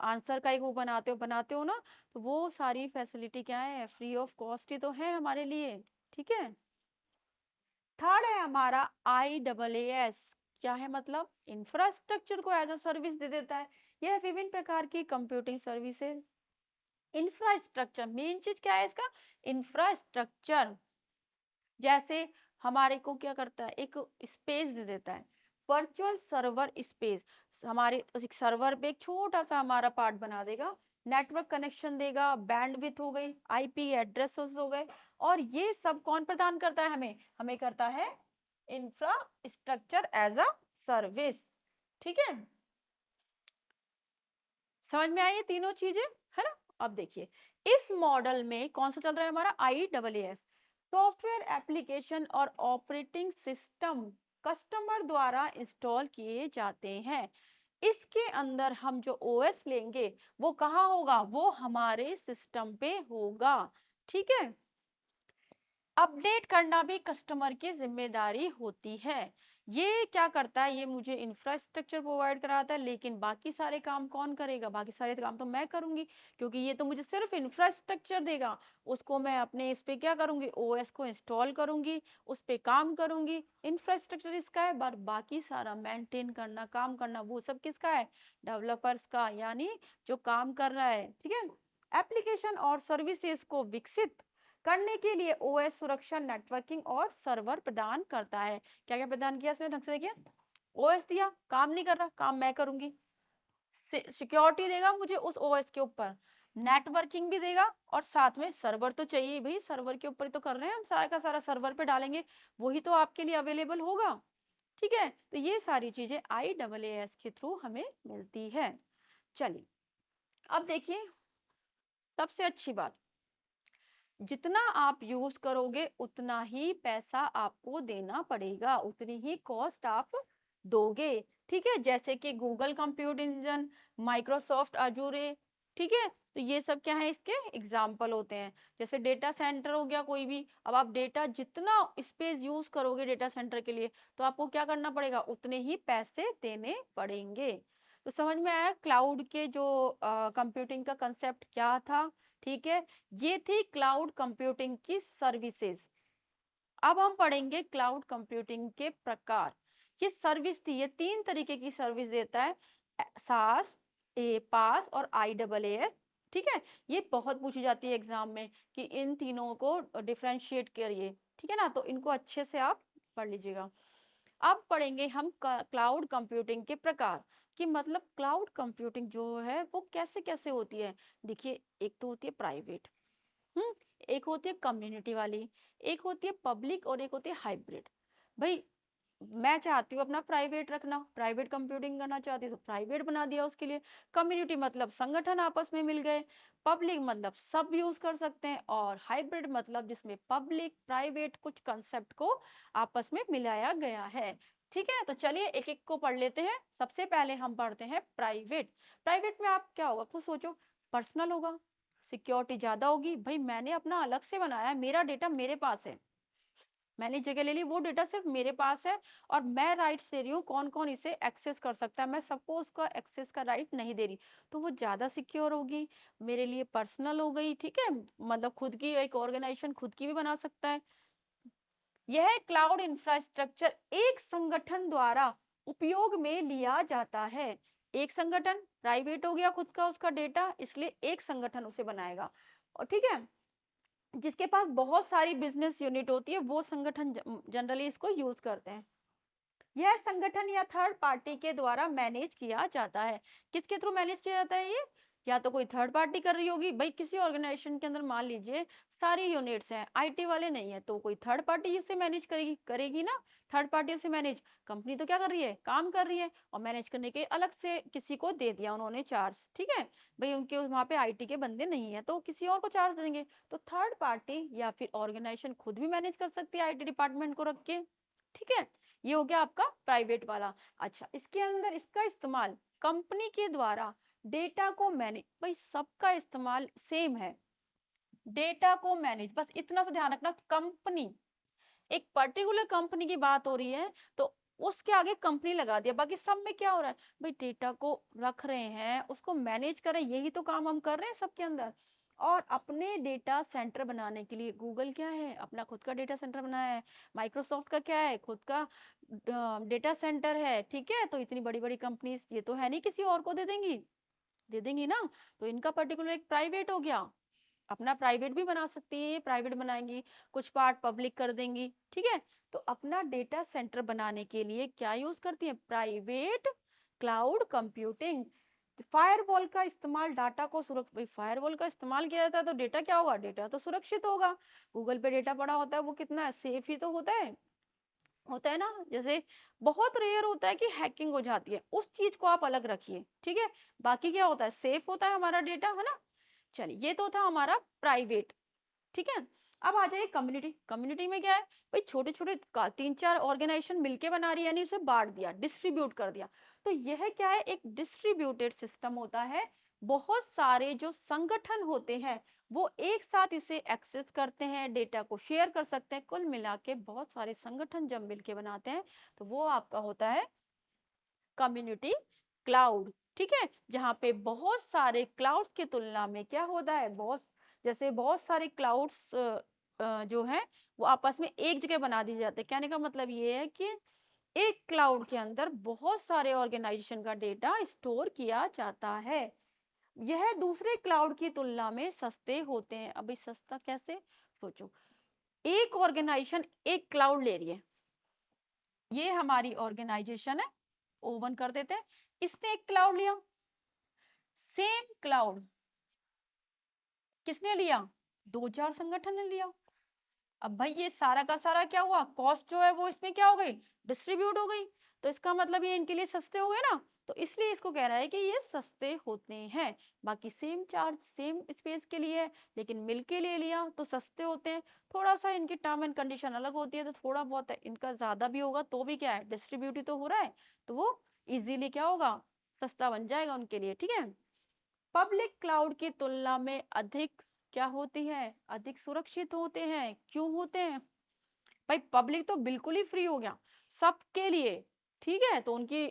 Speaker 1: आंसर का एक वो बनाते हो ना, तो वो सारी फैसिलिटी क्या है, फ्री ऑफ कॉस्ट ही तो है हमारे लिए, ठीक है। थर्ड है हमारा IaaS। क्या है मतलब, इंफ्रास्ट्रक्चर को एज अ सर्विस दे देता है। यह विभिन्न प्रकार की कंप्यूटिंग सर्विसेज, इंफ्रास्ट्रक्चर, मेन चीज क्या है इसका, इंफ्रास्ट्रक्चर। जैसे हमारे को क्या करता है, एक स्पेस दे देता है, वर्चुअल सर्वर स्पेस। हमारे एक सर्वर पे एक छोटा सा हमारा पार्ट बना देगा, नेटवर्क कनेक्शन देगा, बैंडविड्थ हो गई, IP एड्रेस हो गए, और ये सब कौन प्रदान करता है, हमें हमें करता है इंफ्रास्ट्रक्चर एज अ सर्विस, ठीक है। समझ में आई ये तीनों चीजें, है ना। अब देखिए, इस मॉडल में कौन सा चल रहा है हमारा, IaaS, सॉफ्टवेयर एप्लीकेशन और ऑपरेटिंग सिस्टम कस्टमर द्वारा इंस्टॉल किए जाते हैं। इसके अंदर हम जो OS लेंगे वो कहाँ होगा, वो हमारे सिस्टम पे होगा, ठीक है। अपडेट करना भी कस्टमर की जिम्मेदारी होती है। ये क्या करता है, ये मुझे इंफ्रास्ट्रक्चर प्रोवाइड कराता है, लेकिन बाकी सारे काम कौन करेगा, बाकी सारे काम तो मैं करूंगी, क्योंकि ये तो मुझे सिर्फ इंफ्रास्ट्रक्चर देगा। उसको मैं अपने इस पे क्या करूंगी, OS को इंस्टॉल करूंगी, उस पे काम करूंगी। इंफ्रास्ट्रक्चर इसका है, पर बाकी सारा मेंटेन करना, काम करना, वो सब किसका है, डेवलपर्स का, यानी जो काम कर रहा है, ठीक है। एप्लीकेशन और सर्विसेज को विकसित करने के लिए OS सुरक्षा, नेटवर्किंग और सर्वर प्रदान करता है। क्या क्या प्रदान किया इसने, ढंग से देखिए, OS दिया, काम नहीं कर रहा, काम मैं करूंगी, सिक्योरिटी देगा मुझे उस OS के ऊपर, नेटवर्किंग भी देगा, और साथ में सर्वर तो चाहिए भाई, सर्वर के ऊपर ही तो कर रहे हैं हम, सारा का सारा सर्वर पे डालेंगे, वही तो आपके लिए अवेलेबल होगा, ठीक है। तो ये सारी चीजें IaaS के थ्रू हमें मिलती है। चलिए अब देखिए, सबसे अच्छी बात, जितना आप यूज करोगे उतना ही पैसा आपको देना पड़ेगा, उतनी ही कॉस्ट आप दोगे। ठीक है, जैसे कि गूगल कंप्यूट इंजन, माइक्रोसॉफ्ट अजूरे, ठीक है, तो ये सब क्या है, इसके एग्जाम्पल होते हैं। जैसे डेटा सेंटर हो गया कोई भी, अब आप डेटा जितना स्पेस यूज करोगे डेटा सेंटर के लिए, तो आपको क्या करना पड़ेगा, उतने ही पैसे देने पड़ेंगे। तो समझ में आया क्लाउड के जो कंप्यूटिंग का कंसेप्ट क्या था। ठीक है, ये थी क्लाउड कंप्यूटिंग की सर्विसेज। अब हम पढ़ेंगे क्लाउड कंप्यूटिंग के प्रकार। ये सर्विस थी, ये तीन तरीके की सर्विस देता है, सास, ए पास और IaaS। ठीक है, ये बहुत पूछी जाती है एग्जाम में कि इन तीनों को डिफरेंशिएट करिए। ठीक है ना, तो इनको अच्छे से आप पढ़ लीजिएगा। अब पढ़ेंगे हम क्लाउड कंप्यूटिंग के प्रकार, कि मतलब क्लाउड कंप्यूटिंग जो है वो कैसे कैसे होती है। देखिए, एक तो होती है प्राइवेट, हम्म एक होती है कम्युनिटी वाली, एक होती है पब्लिक और एक होती है हाइब्रिड। भाई, मैं चाहती हूँ अपना प्राइवेट रखना, प्राइवेट कंप्यूटिंग करना चाहती हूँ तो प्राइवेट बना दिया उसके लिए। कम्युनिटी मतलब संगठन आपस में मिल गए, पब्लिक मतलब सब यूज कर सकते हैं, और हाइब्रिड मतलब जिसमें पब्लिक प्राइवेट कुछ कंसेप्ट को आपस में मिलाया गया है। ठीक है, तो चलिए एक एक को पढ़ लेते हैं। सबसे पहले हम पढ़ते हैं प्राइवेट। प्राइवेट में आप क्या होगा, कुछ सोचो, पर्सनल होगा, सिक्योरिटी ज्यादा होगी। भाई, मैंने अपना अलग से बनाया, मेरा डेटा मेरे पास है, मैंने जगह ले ली, वो डेटा सिर्फ मेरे पास है, और मैं राइट्स दे रही हूँ, कौन कौन इसे एक्सेस कर सकता है, मैं सबको उसका एक्सेस का राइट नहीं दे रही, तो वो ज्यादा सिक्योर होगी, मेरे लिए पर्सनल हो गई। ठीक है, मतलब खुद की एक ऑर्गेनाइजेशन खुद की भी बना सकता है। यह क्लाउड इंफ्रास्ट्रक्चर एक संगठन द्वारा उपयोग में लिया जाता है। एक संगठन, प्राइवेट हो गया खुद का उसका डेटा, इसलिए एक संगठन उसे बनाएगा। और ठीक है, जिसके पास बहुत सारी बिजनेस यूनिट होती है वो संगठन जनरली इसको यूज करते हैं। यह संगठन या थर्ड पार्टी के द्वारा मैनेज किया जाता है। किसके थ्रू मैनेज किया जाता है ये, या तो कोई थर्ड पार्टी कर रही होगी। भाई, किसी ऑर्गेनाइजेशन के अंदर मान लीजिए सारी यूनिट्स हैं, IT वाले नहीं है, तो कोई थर्ड पार्टी उसे मैनेज करेगी करेगी ना। थर्ड पार्टी उसे मैनेज, कंपनी तो क्या कर रही है, काम कर रही है, और मैनेज करने के अलग से किसी को दे दिया उन्होंने चार्ज। ठीक है, भाई उनके वहां पे IT के बंदे नहीं है तो किसी और को चार्ज देंगे। तो थर्ड पार्टी या फिर ऑर्गेनाइजेशन खुद भी मैनेज कर सकती है IT डिपार्टमेंट को रख के। ठीक है, ये हो गया आपका प्राइवेट वाला। अच्छा, इसके अंदर इसका इस्तेमाल कंपनी के द्वारा डेटा को मैनेज, भाई सबका इस्तेमाल सेम है, डेटा को मैनेज, बस इतना सा ध्यान रखना, कंपनी, एक पर्टिकुलर कंपनी की बात हो रही है तो उसके आगे कंपनी लगा दिया, बाकी सब में क्या हो रहा है, भाई डेटा को रख रहे हैं, उसको मैनेज कर रहे हैं, यही तो काम हम कर रहे हैं सबके अंदर। और अपने डेटा सेंटर बनाने के लिए गूगल क्या है, अपना खुद का डेटा सेंटर बनाया है, माइक्रोसॉफ्ट का क्या है, खुद का डेटा सेंटर है। ठीक है, तो इतनी बड़ी बड़ी कंपनीज ये तो है नहीं किसी और को दे देंगी ना। तो इनका पर्टिकुलर एक प्राइवेट हो गया, अपना प्राइवेट भी बना सकती है, ये प्राइवेट बनाएंगी, कुछ पार्ट पब्लिक कर देंगी। ठीक है, तो अपना डेटा सेंटर बनाने के लिए क्या यूज करती है, प्राइवेट क्लाउड कंप्यूटिंग। फायरवॉल का इस्तेमाल डाटा को सुरक्षित, फायरवॉल का इस्तेमाल किया जाता है तो डेटा क्या होगा, डेटा तो सुरक्षित होगा। गूगल पे डेटा पड़ा होता है वो कितना सेफ ही तो होता है ना। जैसे बहुत रेयर होता है कि हैकिंग हो जाती है, उस चीज को आप अलग रखिए। ठीक है, बाकी क्या होता है, सेफ होता है हमारा डेटा, है ना। चलिए, ये तो था हमारा प्राइवेट। ठीक है, अब आ जाइए कम्युनिटी। कम्युनिटी में क्या है, भाई छोटे छोटे तीन चार ऑर्गेनाइजेशन मिलके बना रही है, यानी उसे बांट दिया, डिस्ट्रीब्यूट कर दिया। तो यह क्या है, एक डिस्ट्रीब्यूटेड सिस्टम होता है। बहुत सारे जो संगठन होते हैं वो एक साथ इसे एक्सेस करते हैं, डेटा को शेयर कर सकते हैं, कुल मिला के बहुत सारे संगठन जब मिलके बनाते हैं तो वो आपका होता है कम्युनिटी क्लाउड। ठीक है, जहां पे बहुत सारे क्लाउड्स की तुलना में क्या होता है, बहुत, जैसे बहुत सारे क्लाउड्स जो है वो आपस में एक जगह बना दिए जाते हैं। कहने का मतलब ये है कि एक क्लाउड के अंदर बहुत सारे ऑर्गेनाइजेशन का डेटा स्टोर किया जाता है। यह दूसरे क्लाउड की तुलना में सस्ते होते हैं। अभी सस्ता कैसे, सोचो, एक ऑर्गेनाइजेशन एक क्लाउड ले रही है, ये हमारी ऑर्गेनाइजेशन है, ओवन कर देते हैं, इसने एक क्लाउड लिया, सेम क्लाउड किसने लिया, दो चार संगठन ने लिया। अब भाई ये सारा का सारा क्या हुआ, कॉस्ट जो है वो इसमें क्या हो गई, डिस्ट्रीब्यूट हो गई। तो इसका मतलब ये इनके लिए सस्ते हो गए ना। तो इसलिए इसको कह रहा है कि ये सस्ते होते हैं। बाकी सेम चार्ज सेम स्पेस के लिए है, लेकिन मिल के ले लिया तो सस्ते होते हैं। थोड़ा सा इनकी टर्म एंड कंडीशन अलग होती है, तो थोड़ा बहुत इनका ज्यादा भी होगा तो भी क्या है, डिस्ट्रीब्यूट ही तो हो रहा है, तो वो इजीली क्या होगा, सस्ता बन जाएगा उनके लिए। ठीक है। पब्लिक क्लाउड की तुलना में अधिक क्या होती है, अधिक सुरक्षित होते हैं। क्यों होते हैं भाई, पब्लिक तो बिल्कुल ही फ्री हो गया सबके लिए, ठीक है, तो उनकी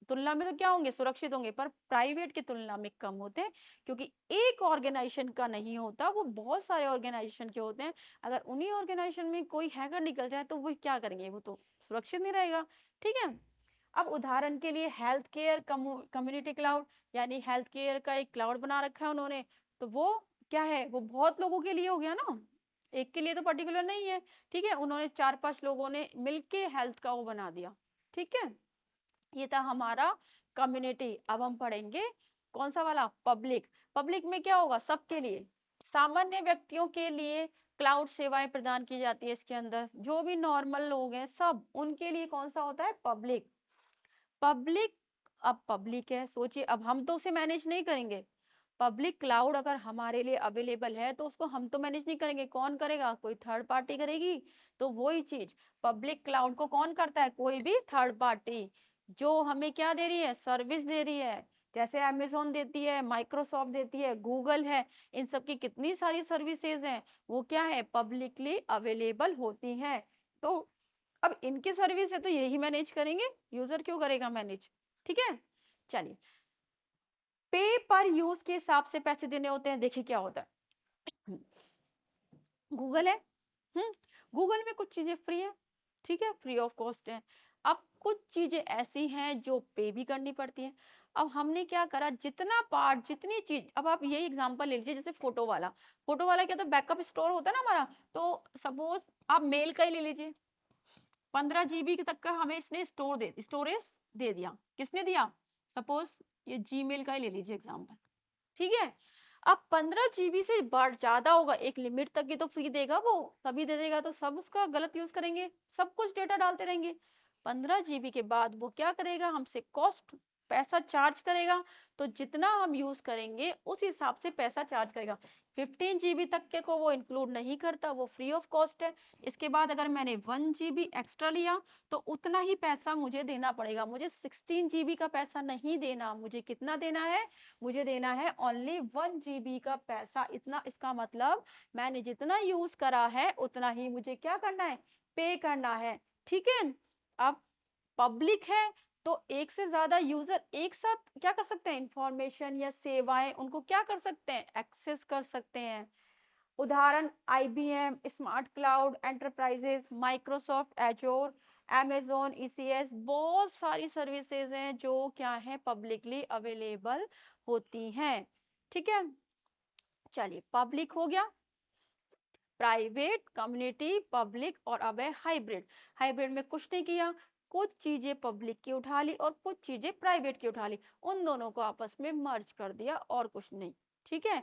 Speaker 1: तुलना में तो क्या होंगे, सुरक्षित होंगे। पर प्राइवेट की तुलना में कम होते हैं, क्योंकि एक ऑर्गेनाइजेशन का नहीं होता, वो बहुत सारे ऑर्गेनाइजेशन के होते हैं। अगर उन्हीं ऑर्गेनाइजेशन में कोई हैकर निकल जाए तो वो क्या करेंगे, वो तो सुरक्षित नहीं रहेगा। ठीक है। अब उदाहरण के लिए हेल्थ केयर कम्युनिटी क्लाउड, यानी हेल्थ केयर का एक क्लाउड बना रखा है उन्होंने, तो वो क्या है, वो बहुत लोगों के लिए हो गया ना, एक के लिए तो पर्टिकुलर नहीं है। ठीक है, उन्होंने 4-5 लोगों ने मिलके हेल्थ का वो बना दिया। ठीक है, ये था हमारा कम्युनिटी। अब हम पढ़ेंगे कौन सा वाला, पब्लिक। पब्लिक में क्या होगा, सबके लिए, सामान्य व्यक्तियों के लिए क्लाउड सेवाएं प्रदान की जाती है। इसके अंदर जो भी नॉर्मल लोग हैं सब उनके लिए कौन सा होता है, पब्लिक। पब्लिक, अब पब्लिक है, सोचिए अब हम तो उसे मैनेज नहीं करेंगे। पब्लिक क्लाउड अगर हमारे लिए अवेलेबल है तो उसको हम तो मैनेज नहीं करेंगे, कौन करेगा, कोई थर्ड पार्टी करेगी। तो वही चीज, पब्लिक क्लाउड को कौन करता है, कोई भी थर्ड पार्टी, जो हमें क्या दे रही है, सर्विस दे रही है। जैसे अमेजोन देती है, माइक्रोसॉफ्ट देती है, गूगल है, इन सब की कितनी सारी सर्विसेज हैं, वो क्या है, पब्लिकली अवेलेबल होती हैं। तो अब इनकी सर्विस है तो यही मैनेज करेंगे, यूजर क्यों करेगा मैनेज। ठीक है। चलिए, पे पर यूज के हिसाब से पैसे देने होते हैं। देखिए क्या होता है, गूगल है, हम्म, गूगल में कुछ चीजें फ्री है, ठीक है, फ्री ऑफ कॉस्ट है। अब कुछ चीजें ऐसी हैं जो पे भी करनी पड़ती है। अब हमने क्या करा, जितना पार्ट, जितनी चीज, अब आप यही एग्जांपल ले लीजिए, जैसे फोटो वाला, फोटो वाला क्या, तो बैकअप स्टोर होता है ना हमारा। तो सपोज आप मेल का ही ले लीजिए, 15 GB तक का हमें इसने स्टोरेज दे दिया, किसने दिया, सपोज ये जीमेल का ही ले लीजिए एग्जांपल। ठीक है। अब 15 GB से बढ़ ज्यादा होगा, एक लिमिट तक ही तो फ्री देगा वो, सभी दे देगा तो सब उसका गलत यूज करेंगे, सब कुछ डेटा डालते रहेंगे। 15 GB के बाद वो क्या करेगा, हमसे कॉस्ट, पैसा चार्ज करेगा। तो जितना हम यूज करेंगे उस हिसाब से पैसा चार्ज करेगा। 15 GB तक के को वो इंक्लूड नहीं करता, वो फ्री ऑफ कॉस्ट है। इसके बाद अगर मैंने 1 GB एक्स्ट्रा लिया तो उतना ही पैसा मुझे देना पड़ेगा, मुझे 16 GB का पैसा नहीं देना। मुझे कितना देना है, मुझे देना है ओनली 1 GB का पैसा। इतना, इसका मतलब मैंने जितना यूज करा है उतना ही मुझे क्या करना है, पे करना है। ठीक है। अब पब्लिक है तो एक से ज्यादा यूजर एक साथ क्या कर सकते हैं, इंफॉर्मेशन या सेवाएं उनको क्या कर सकते हैं, एक्सेस कर सकते हैं। उदाहरण IBM smart cloud enterprises, Microsoft एजोर, amazon ECS, बहुत सारी सर्विसेज हैं जो क्या है, पब्लिकली अवेलेबल होती हैं। ठीक है। चलिए, पब्लिक हो गया, प्राइवेट, कम्युनिटी, पब्लिक, और अब है हाइब्रिड। हाइब्रिड में कुछ नहीं किया, कुछ चीजें पब्लिक की उठा ली और कुछ चीजें प्राइवेट की उठा ली, उन दोनों को आपस में मर्ज कर दिया और कुछ नहीं। ठीक है।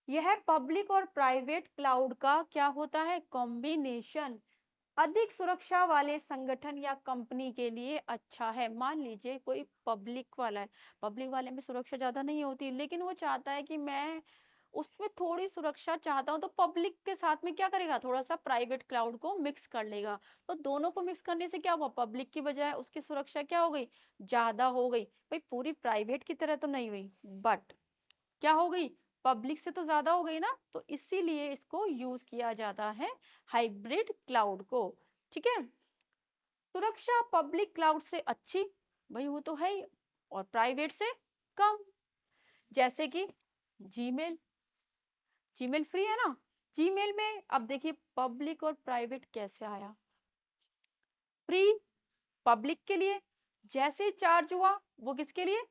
Speaker 1: यह पब्लिक और प्राइवेट क्लाउड का क्या होता है, कॉम्बिनेशन। अधिक सुरक्षा वाले संगठन या कंपनी के लिए अच्छा है। मान लीजिए कोई पब्लिक वाला है, पब्लिक वाले में सुरक्षा ज्यादा नहीं होती, लेकिन वो चाहता है कि मैं उसमें थोड़ी सुरक्षा चाहता हूँ, तो पब्लिक के साथ में क्या करेगा, थोड़ा सा प्राइवेट क्लाउड को मिक्स कर लेगा। तो दोनों को मिक्स करने से क्या हुआ, पब्लिक की बजाय उसकी सुरक्षा क्या हो गई, ज्यादा हो गई। भाई पूरी प्राइवेट की तरह तो नहीं हुई, बट क्या हो गई, पब्लिक से तो ज्यादा हो गई ना, तो इसीलिए इसको यूज किया जाता है, हाइब्रिड क्लाउड को। ठीक है। सुरक्षा पब्लिक क्लाउड से अच्छी, भाई वो तो है ही, और प्राइवेट से कम। जैसे कि जीमेल, जीमेल फ्री है ना, जीमेल में अब देखिए पब्लिक और प्राइवेट कैसे आया, फ्री पब्लिक के लिए, जैसे चार्ज हुआ वो किसके लिए,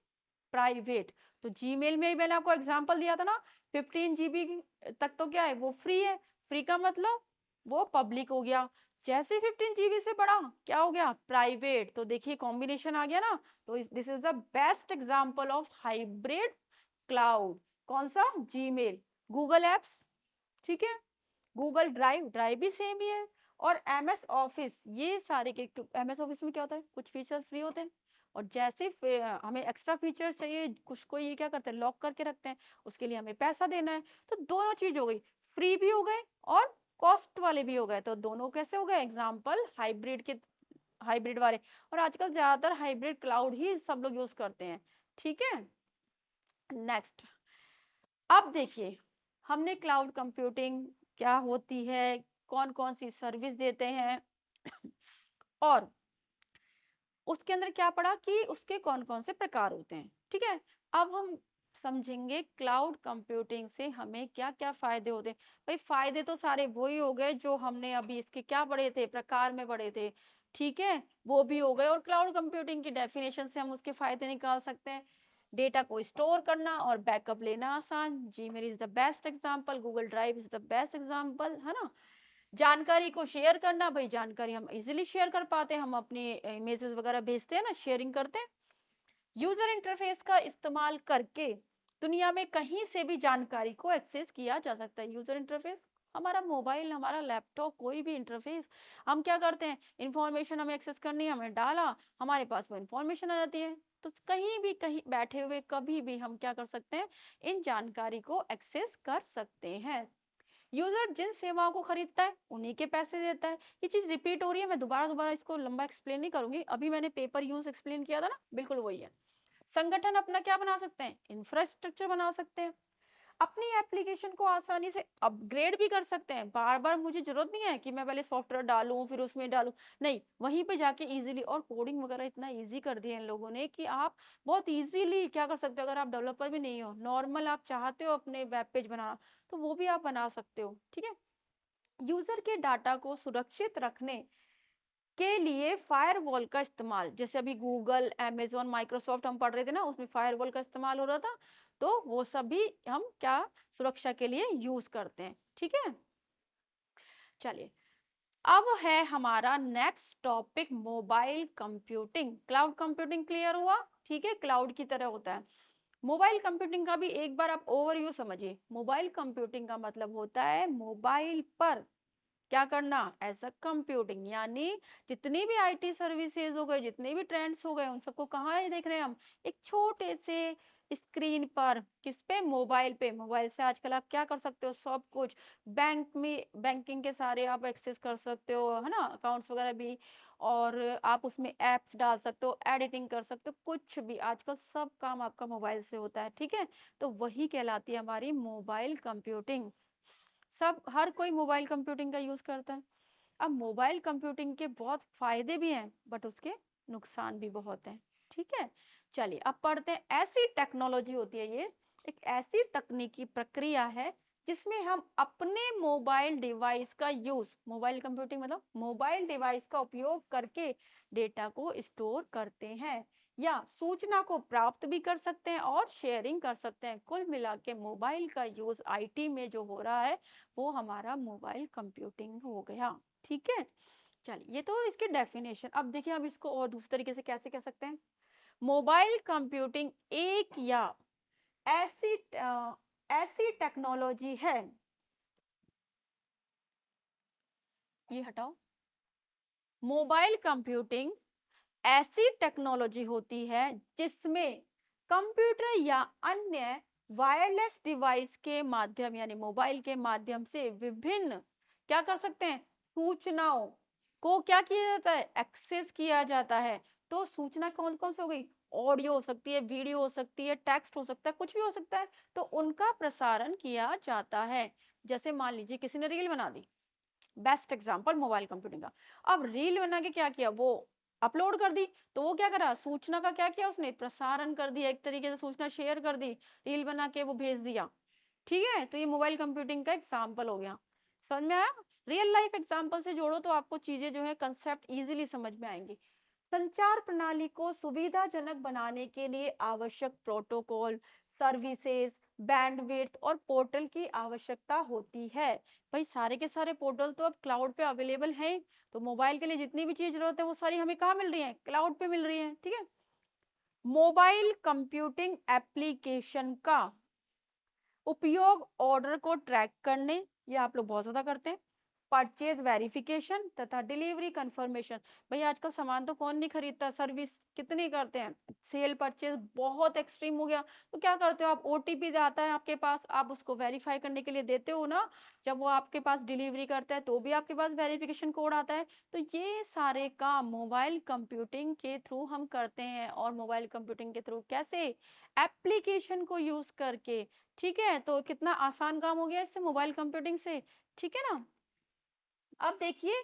Speaker 1: प्राइवेट। तो जीमेल में ही मैंने आपको एग्जांपल दिया था ना, 15 GB तक तो क्या है, वो फ्री है, फ्री का मतलब वो पब्लिक हो गया। जैसे 15 GB से बढ़ा क्या हो गया, प्राइवेट। तो देखिए कॉम्बिनेशन आ गया ना। तो this is the best example of hybrid cloud. कौन सा, जीमेल, गूगल एप्स, ठीक है, गूगल ड्राइव, ड्राइव भी सेम ही है, और MS ऑफिस, ये सारे के, MS ऑफिस में क्या होता है, कुछ फीचर फ्री होते हैं, और जैसे हमें एक्स्ट्रा फीचर चाहिए, कुछ को ये क्या करते हैं, लॉक करके रखते हैं, उसके लिए हमें पैसा देना है। तो दोनों चीज हो गई, फ्री भी हो गए और कॉस्ट वाले भी हो गए। तो दोनों कैसे हो गए एग्जाम्पल, हाइब्रिड के, हाइब्रिड वाले। और आजकल ज्यादातर हाइब्रिड क्लाउड ही सब लोग यूज करते हैं। ठीक है, नेक्स्ट। अब देखिए, हमने क्लाउड कंप्यूटिंग क्या होती है, कौन कौन सी सर्विस देते हैं, और उसके अंदर क्या पढ़ा कि उसके कौन कौन से प्रकार होते हैं। ठीक है, अब हम समझेंगे क्लाउड कंप्यूटिंग से हमें क्या क्या फायदे होते हैं। भाई फायदे तो सारे वही हो गए जो हमने अभी इसके क्या पढ़े थे, प्रकार में पढ़े थे। ठीक है, वो भी हो गए। और क्लाउड कंप्यूटिंग की डेफिनेशन से हम उसके फायदे निकाल सकते हैं। डेटा को स्टोर करना और बैकअप लेना आसान, Gmail is the best example, Google drive is the best example, है ना। जानकारी को शेयर करना, भाई जानकारी हम इजीली शेयर कर पाते हैं, हम अपनी इमेजेस वगैरह भेजते हैं ना, शेयरिंग करते हैं। यूजर इंटरफेस का इस्तेमाल करके दुनिया में कहीं से भी जानकारी को एक्सेस किया जा सकता है। यूजर इंटरफेस हमारा मोबाइल, हमारा लैपटॉप, कोई भी इंटरफेस, हम क्या करते हैं, इंफॉर्मेशन हमें एक्सेस करनी है, हमें डाला, हमारे पास वो इंफॉर्मेशन आ जाती है। तो कहीं भी, कहीं बैठे हुए कभी भी हम क्या कर सकते हैं, इन जानकारी को एक्सेस कर सकते हैं। यूजर जिन सेवाओं को खरीदता है उन्हीं के पैसे देता है। ये चीज रिपीट हो रही है, मैं दोबारा दोबारा इसको लंबा एक्सप्लेन नहीं करूंगी, अभी मैंने पेपर यूज एक्सप्लेन किया था ना, बिल्कुल वही है। संगठन अपना क्या बना सकते हैं, इंफ्रास्ट्रक्चर बना सकते हैं, अपनी एप्लीकेशन को आसानी से अपग्रेड भी कर सकते हैं। बार बार मुझे जरूरत नहीं है कि मैं पहले सॉफ्टवेयर डालूं फिर उसमें डालूं, नहीं, वहीं पे जाके इजीली। और कोडिंग वगैरह इतना इजी कर दिया है इन लोगों ने कि आप बहुत इजीली क्या कर सकते हो, अगर आप डेवलपर भी नहीं हो, नॉर्मल आप चाहते हो अपने वेब पेज बनाना, तो वो भी आप बना सकते हो। ठीक है, यूजर के डाटा को सुरक्षित रखने के लिए फायरवॉल का इस्तेमाल, जैसे अभी गूगल, अमेज़न, माइक्रोसॉफ्ट हम पढ़ रहे थे ना, उसमें फायरवॉल का इस्तेमाल हो रहा था। तो वो सब भी हम क्या, सुरक्षा के लिए यूज करते हैं। ठीक है, चलिए, अब है हमारा next topic mobile computing. Cloud computing clear हुआ, ठीक है, क्लाउड की तरह होता है। मोबाइल कंप्यूटिंग का भी एक बार आप ओवरव्यू समझिए। मोबाइल कंप्यूटिंग का मतलब होता है मोबाइल पर क्या करना, एज अ कंप्यूटिंग, यानी जितनी भी आईटी सर्विसेज हो गए, जितने भी ट्रेंड्स हो गए, उन सबको कहाँ है देख रहे हैं हम, एक छोटे से स्क्रीन पर, किस पे, मोबाइल पे। मोबाइल से आजकल आप क्या कर सकते हो, सब कुछ, बैंक में बैंकिंग के सारे आप एक्सेस कर सकते हो, है ना, अकाउंट्स वगैरह भी। और आप उसमें एप्स डाल सकते हो, एडिटिंग कर सकते हो, कुछ भी आजकल सब काम आपका मोबाइल से होता है। ठीक है, तो वही कहलाती है हमारी मोबाइल कंप्यूटिंग। सब, हर कोई मोबाइल कंप्यूटिंग का यूज करता है। अब मोबाइल कंप्यूटिंग के बहुत फायदे भी हैं, बट उसके नुकसान भी बहुत हैं। ठीक है, चलिए अब पढ़ते हैं। ऐसी टेक्नोलॉजी होती है, ये एक ऐसी तकनीकी प्रक्रिया है जिसमें हम अपने मोबाइल डिवाइस का यूज, मोबाइल कंप्यूटिंग मतलब मोबाइल डिवाइस का उपयोग करके डेटा को स्टोर करते हैं या सूचना को प्राप्त भी कर सकते हैं और शेयरिंग कर सकते हैं। कुल मिला के मोबाइल का यूज आईटी में जो हो रहा है, वो हमारा मोबाइल कंप्यूटिंग हो गया। ठीक है, चलिए, ये तो इसकी डेफिनेशन। अब देखिए, हम इसको और दूसरे तरीके से कैसे कह सकते हैं। मोबाइल कंप्यूटिंग एक या ऐसी ऐसी टेक्नोलॉजी है, ये हटाओ। मोबाइल कंप्यूटिंग ऐसी टेक्नोलॉजी होती है जिसमें कंप्यूटर या अन्य वायरलेस डिवाइस के माध्यम, यानी मोबाइल के माध्यम से विभिन्न क्या कर सकते हैं, सूचनाओं को क्या किया जाता है, एक्सेस किया जाता है। तो सूचना कौन कौन सी हो गई, ऑडियो हो सकती है, वीडियो हो सकती है, टेक्स्ट हो सकता है, कुछ भी हो सकता है। तो उनका प्रसारण किया जाता है। जैसे मान लीजिए किसी ने रील बना दी, बेस्ट एग्जांपल मोबाइल कंप्यूटिंग का। अब रील बना के क्या किया, वो अपलोड कर दी, तो वो क्या करा, सूचना का क्या किया, उसने प्रसारण कर दिया, एक तरीके से सूचना शेयर कर दी, रील बना के वो भेज दिया। ठीक है, तो ये मोबाइल कंप्यूटिंग का एग्जांपल हो गया। समझ में आया, रियल लाइफ एग्जांपल से जोड़ो तो आपको चीजें जो है कंसेप्ट इजीली समझ में आएंगी। संचार प्रणाली को सुविधाजनक बनाने के लिए आवश्यक प्रोटोकॉल, सर्विसेज, बैंडविड्थ और पोर्टल की आवश्यकता होती है। भाई सारे के सारे पोर्टल तो अब क्लाउड पे अवेलेबल हैं। तो मोबाइल के लिए जितनी भी चीज जरूरत है वो सारी हमें कहाँ मिल रही है, क्लाउड पे मिल रही है। ठीक है, मोबाइल कंप्यूटिंग एप्लीकेशन का उपयोग ऑर्डर को ट्रैक करने, ये आप लोग बहुत ज्यादा करते हैं, परचेज वेरिफिकेशन तथा डिलीवरी कंफर्मेशन। भाई आजकल सामान तो कौन नहीं खरीदता, सर्विस कितनी करते हैं, सेल परचेज बहुत एक्सट्रीम हो गया। तो क्या करते हो आप, ओटीपी आता है आपके पास, आप उसको वेरीफाई करने के लिए देते हो ना, जब वो आपके पास डिलीवरी करता है तो भी आपके पास वेरिफिकेशन कोड आता है। तो ये सारे काम मोबाइल कंप्यूटिंग के थ्रू हम करते हैं, और मोबाइल कंप्यूटिंग के थ्रू कैसे, एप्लीकेशन को यूज करके। ठीक है, तो कितना आसान काम हो गया इससे मोबाइल कंप्यूटिंग से। ठीक है ना। अब देखिए,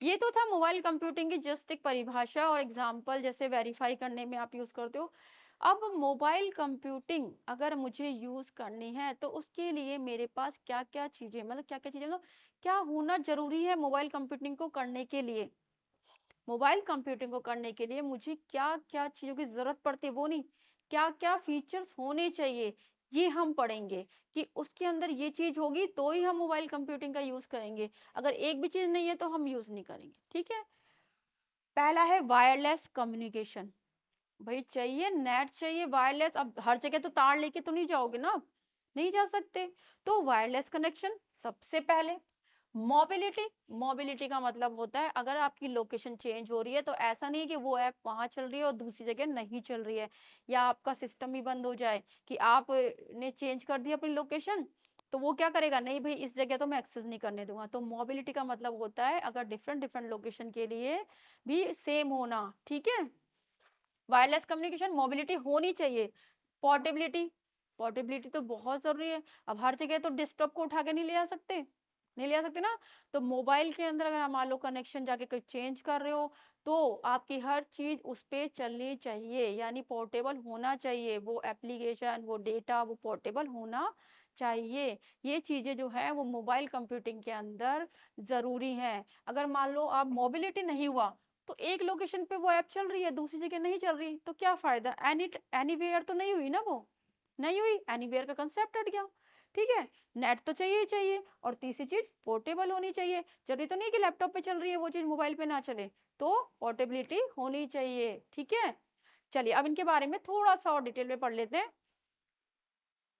Speaker 1: ये तो था मोबाइल कंप्यूटिंग की जस्ट एक परिभाषा और एग्जांपल, जैसे वेरीफाई करने में आप यूज करते हो। अब मोबाइल कंप्यूटिंग अगर मुझे यूज करनी है तो उसके लिए मेरे पास क्या क्या चीजें, मतलब क्या क्या चीजें, मतलब क्या होना जरूरी है मोबाइल कंप्यूटिंग को करने के लिए। मोबाइल कंप्यूटिंग को करने के लिए मुझे क्या क्या चीज़ों की ज़रूरत पड़ती है, वो नहीं, क्या क्या फीचर्स होने चाहिए, ये हम पढ़ेंगे। कि उसके अंदर ये चीज़ होगी तो ही हम मोबाइल कंप्यूटिंग का यूज़ करेंगे, अगर एक भी चीज़ नहीं है तो हम यूज़ नहीं करेंगे। ठीक है। पहला है वायरलेस कम्युनिकेशन। भाई चाहिए नेट, चाहिए वायरलेस। अब हर जगह तो तार लेके तो नहीं जाओगे ना, नहीं जा सकते। तो वायरलेस कनेक्शन सबसे पहले। मोबिलिटी, मोबिलिटी का मतलब होता है अगर आपकी लोकेशन चेंज हो रही है तो ऐसा नहीं है कि वो ऐप वहां चल रही है और दूसरी जगह नहीं चल रही है, या आपका सिस्टम ही बंद हो जाए कि आप ने चेंज कर दिया अपनी लोकेशन, तो वो क्या करेगा, नहीं भाई इस जगह तो मैं एक्सेस नहीं करने दूंगा। तो मोबिलिटी का मतलब होता है अगर डिफरेंट डिफरेंट लोकेशन के लिए भी सेम होना। ठीक है। वायरलेस कम्युनिकेशन, मोबिलिटी होनी चाहिए। पोर्टेबिलिटी, पोर्टेबिलिटी तो बहुत जरूरी है। अब हर जगह तो डेस्कटॉप को उठा के नहीं ले आ सकते, नहीं ले आ सकते ना। तो मोबाइल के अंदर अगर आप मान लो कनेक्शन जाके कोई चेंज कर रहे हो तो आपकी हर चीज उस पे चलनी चाहिए, यानी पोर्टेबल होना चाहिए, वो एप्लीकेशन वो डेटा वो पोर्टेबल होना चाहिए। ये चीजें जो है वो मोबाइल कंप्यूटिंग के अंदर जरूरी है। अगर मान लो आप मोबिलिटी नहीं हुआ तो एक लोकेशन पे वो ऐप चल रही है दूसरी जगह नहीं चल रही, तो क्या फायदा, एनीवेयर तो नहीं हुई ना, वो नहीं हुई, एनीवेयर का कंसेप्ट हट गया। ठीक है। नेट तो चाहिए ही चाहिए, और तीसरी चीज पोर्टेबल होनी चाहिए। जरूरी तो नहीं कि लैपटॉप पे चल रही है वो चीज मोबाइल पे ना चले, तो पोर्टेबिलिटी होनी चाहिए। ठीक है। चलिए अब इनके बारे में थोड़ा सा और डिटेल में पढ़ लेते हैं।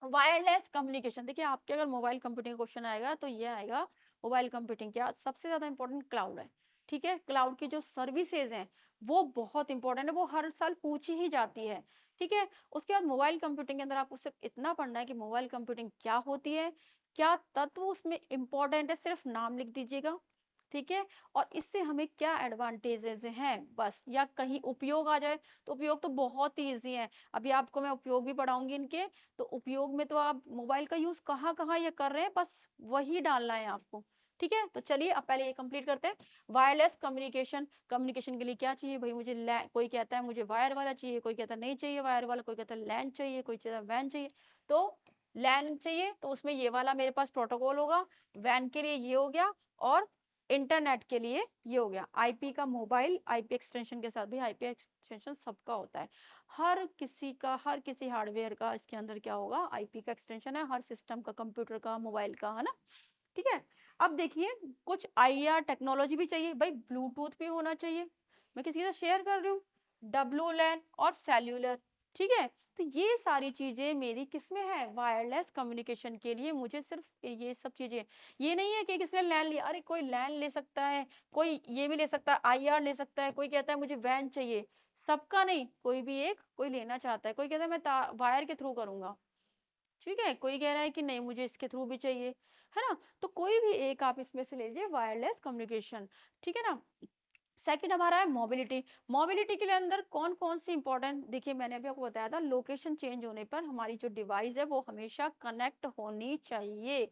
Speaker 1: वायरलेस कम्युनिकेशन, देखिए आपके अगर मोबाइल कंप्यूटिंग क्वेश्चन आएगा तो ये आएगा, मोबाइल कंप्यूटिंग क्या सबसे ज्यादा इंपॉर्टेंट क्लाउड है। ठीक है, क्लाउड की जो सर्विसेज हैं वो बहुत इंपॉर्टेंट है, वो हर साल पूछी ही जाती है। ठीक है। उसके बाद मोबाइल कंप्यूटिंग के अंदर आपको सिर्फ इतना पढ़ना है कि मोबाइल कंप्यूटिंग क्या होती है, क्या तत्व उसमें इंपॉर्टेंट है, सिर्फ नाम लिख दीजिएगा। ठीक है। और इससे हमें क्या एडवांटेजेस हैं बस, या कहीं उपयोग आ जाए तो उपयोग तो बहुत ही ईजी है। अभी आपको मैं उपयोग भी पढ़ाऊंगी इनके। तो उपयोग में तो आप मोबाइल का यूज कहाँ कहाँ ये कर रहे हैं, बस वही डालना है आपको। ठीक है। तो चलिए अब पहले ये कंप्लीट करते हैं। वायरलेस कम्युनिकेशन, कम्युनिकेशन के लिए क्या चाहिए भाई, मुझे कोई कहता है मुझे वायर वाला चाहिए, कोई कहता है नहीं चाहिए वायर वाला, कोई कहता है लैन चाहिए, कोई कहता है वैन चाहिए। तो लैन चाहिए तो उसमें ये वाला मेरे पास प्रोटोकॉल होगा, वैन के लिए ये हो गया, और इंटरनेट के लिए ये हो गया। आईपी का, मोबाइल आईपी एक्सटेंशन के साथ भी आईपी एक्सटेंशन सबका होता है, हर किसी का, हर किसी हार्डवेयर का इसके अंदर क्या होगा, आईपी का एक्सटेंशन है, हर सिस्टम का, कंप्यूटर का, मोबाइल का, है ना। ठीक है। अब देखिए, कुछ आईआर टेक्नोलॉजी भी चाहिए भाई, ब्लूटूथ भी होना चाहिए, मैं किसी के साथ शेयर कर रही हूँ, डब्लू लैन और सेल्यूलर। ठीक है। तो ये सारी चीजें मेरी किसमें है, वायरलेस कम्युनिकेशन के लिए मुझे सिर्फ ये सब चीजें। ये नहीं है कि किसने लैन लिया, अरे कोई लैन ले सकता है, कोई ये भी ले सकता है, आईआर ले सकता है, कोई कहता है मुझे वैन चाहिए। सबका नहीं, कोई भी एक कोई लेना चाहता है, कोई कहता है मैं वायर के थ्रू करूंगा। ठीक है। कोई कह रहा है कि नहीं मुझे इसके थ्रू भी चाहिए, है ना। तो कोई भी एक आप इसमें से लीजिए, वायरलेस कम्युनिकेशन। ठीक है ना। सेकंड हमारा है मोबिलिटी। मोबिलिटी के लिए अंदर कौन कौन सी इंपॉर्टेंट, देखिए मैंने अभी आपको बताया था, लोकेशन चेंज होने पर हमारी जो डिवाइस है वो हमेशा कनेक्ट होनी चाहिए।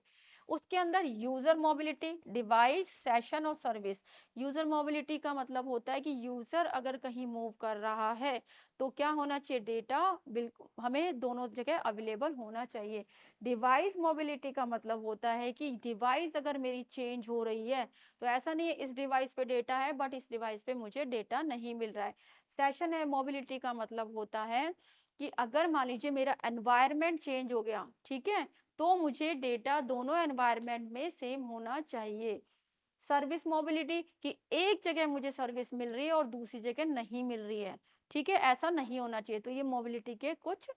Speaker 1: उसके अंदर यूजर मोबिलिटी, डिवाइस, सेशन और सर्विस। यूजर मोबिलिटी का मतलब होता है कि यूजर अगर कहीं मूव कर रहा है तो क्या होना चाहिए, डेटा बिल्कुल हमें दोनों जगह अवेलेबल होना चाहिए। डिवाइस मोबिलिटी का मतलब होता है कि डिवाइस अगर मेरी चेंज हो रही है तो ऐसा नहीं है इस डिवाइस पे डेटा है बट इस डिवाइस पे मुझे डेटा नहीं मिल रहा है। सेशन है मोबिलिटी का मतलब होता है कि अगर मान लीजिए मेरा एनवायरनमेंट चेंज हो गया, ठीक है, तो मुझे डेटा दोनों एनवायरनमेंट में सेम होना चाहिए। सर्विस मोबिलिटी कि एक जगह मुझे सर्विस मिल रही है और दूसरी जगह नहीं मिल रही है। ठीक है, ऐसा नहीं होना चाहिए। तो ये मोबिलिटी के कुछ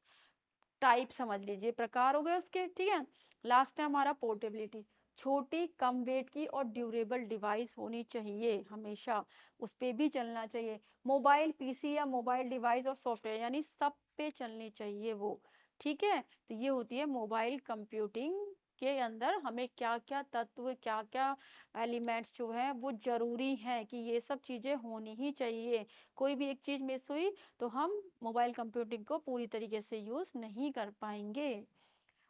Speaker 1: टाइप समझ लीजिए, प्रकार हो गए उसके। ठीक है। लास्ट है हमारा पोर्टेबिलिटी। छोटी, कम वेट की और ड्यूरेबल डिवाइस होनी चाहिए हमेशा, उस पे भी चलना चाहिए। मोबाइल पीसी या मोबाइल डिवाइस और सॉफ्टवेयर यानी सब पे चलनी चाहिए वो, ठीक है? तो ये होती है मोबाइल कंप्यूटिंग के अंदर हमें क्या-क्या तत्व, क्या-क्या एलिमेंट्स जो हैं वो ज़रूरी हैं कि ये सब चीज़ें होनी ही चाहिए। कोई भी एक चीज़ मिस हुई तो हम मोबाइल कंप्यूटिंग को पूरी तरीके से यूज़ नहीं कर पाएँगे।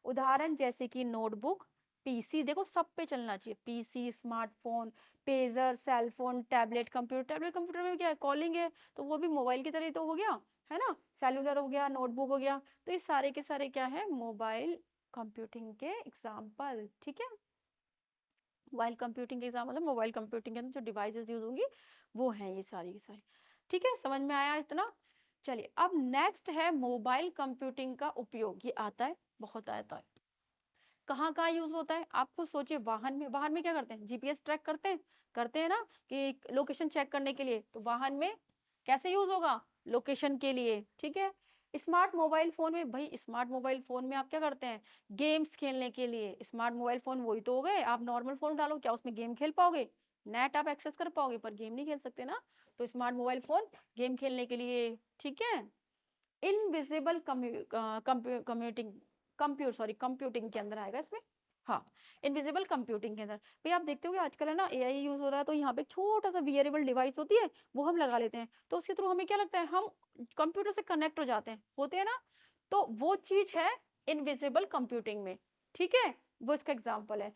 Speaker 1: उदाहरण जैसे कि नोटबुक, पीसी देखो सब पे चलना चाहिए। PC, smartphone, pager, cell phone, tablet computer में क्या है कॉलिंग है, तो वो भी मोबाइल की तरह ही तो हो गया, है ना? सेलुलर हो गया, नोटबुक हो गया, तो ये सारे के सारे क्या है मोबाइल कंप्यूटिंग के एग्ज़ाम्पल, ठीक है? मोबाइल कंप्यूटिंग के एग्ज़ाम्पल मतलब मोबाइल कंप्यूटिंग के अंदर जो डिवाइसेज़ यूज़ होंगी, वो हैं ये सारी की सारी। ठीक है, समझ में आया इतना? चलिए, अब नेक्स्ट है मोबाइल कंप्यूटिंग का उपयोग, ये आता है, बहुत आता है। कहाँ-कहाँ यूज़ होता है? आप खुद सोचिए वाहन में क्या करते हैं? जीपीएस ट्रैक करते हैं ना कि लोकेशन चेक करने के लिए, तो वाहन में कैसे यूज़ होगा? लोकेशन के लिए, ठीक है? स्मार्ट मोबाइल फ़ोन में भई स्मार्ट मोबाइल फ़ोन में आप क्या करते हैं? गेम्स खेलने के लिए, स्मार्ट मोबाइल फ़ोन वही तो हो गए, आप नॉर्मल फ़ोन डालो, क्या उसमें गेम खेल पाओगे? नेट आप एक्सेस कर पाओगे पर गेम नहीं खेल सकते ना, तो स्मार्ट मोबाइल फ़ोन गेम खेलने के लिए, ठीक है? इनविजिबल कंप्यूटिंग के अंदर आएगा इसमें। हाँ, इनविजिबल कंप्यूटिंग के अंदर। भई आप देखते होंगे आजकल है ना एआई यूज़ हो रहा है तो यहाँ पे एक छोटा-सा वियरेबल डिवाइस होती है, वो हम लगा लेते हैं। तो उसके थ्रू हमें क्या लगता है हम कंप्यूटर से कनेक्ट हो जाते हैं, होते हैं ना? तो वो चीज़ है इनविजिबल कंप्यूटिंग में, ठीक है? वो इसका एग्ज़ाम्पल है।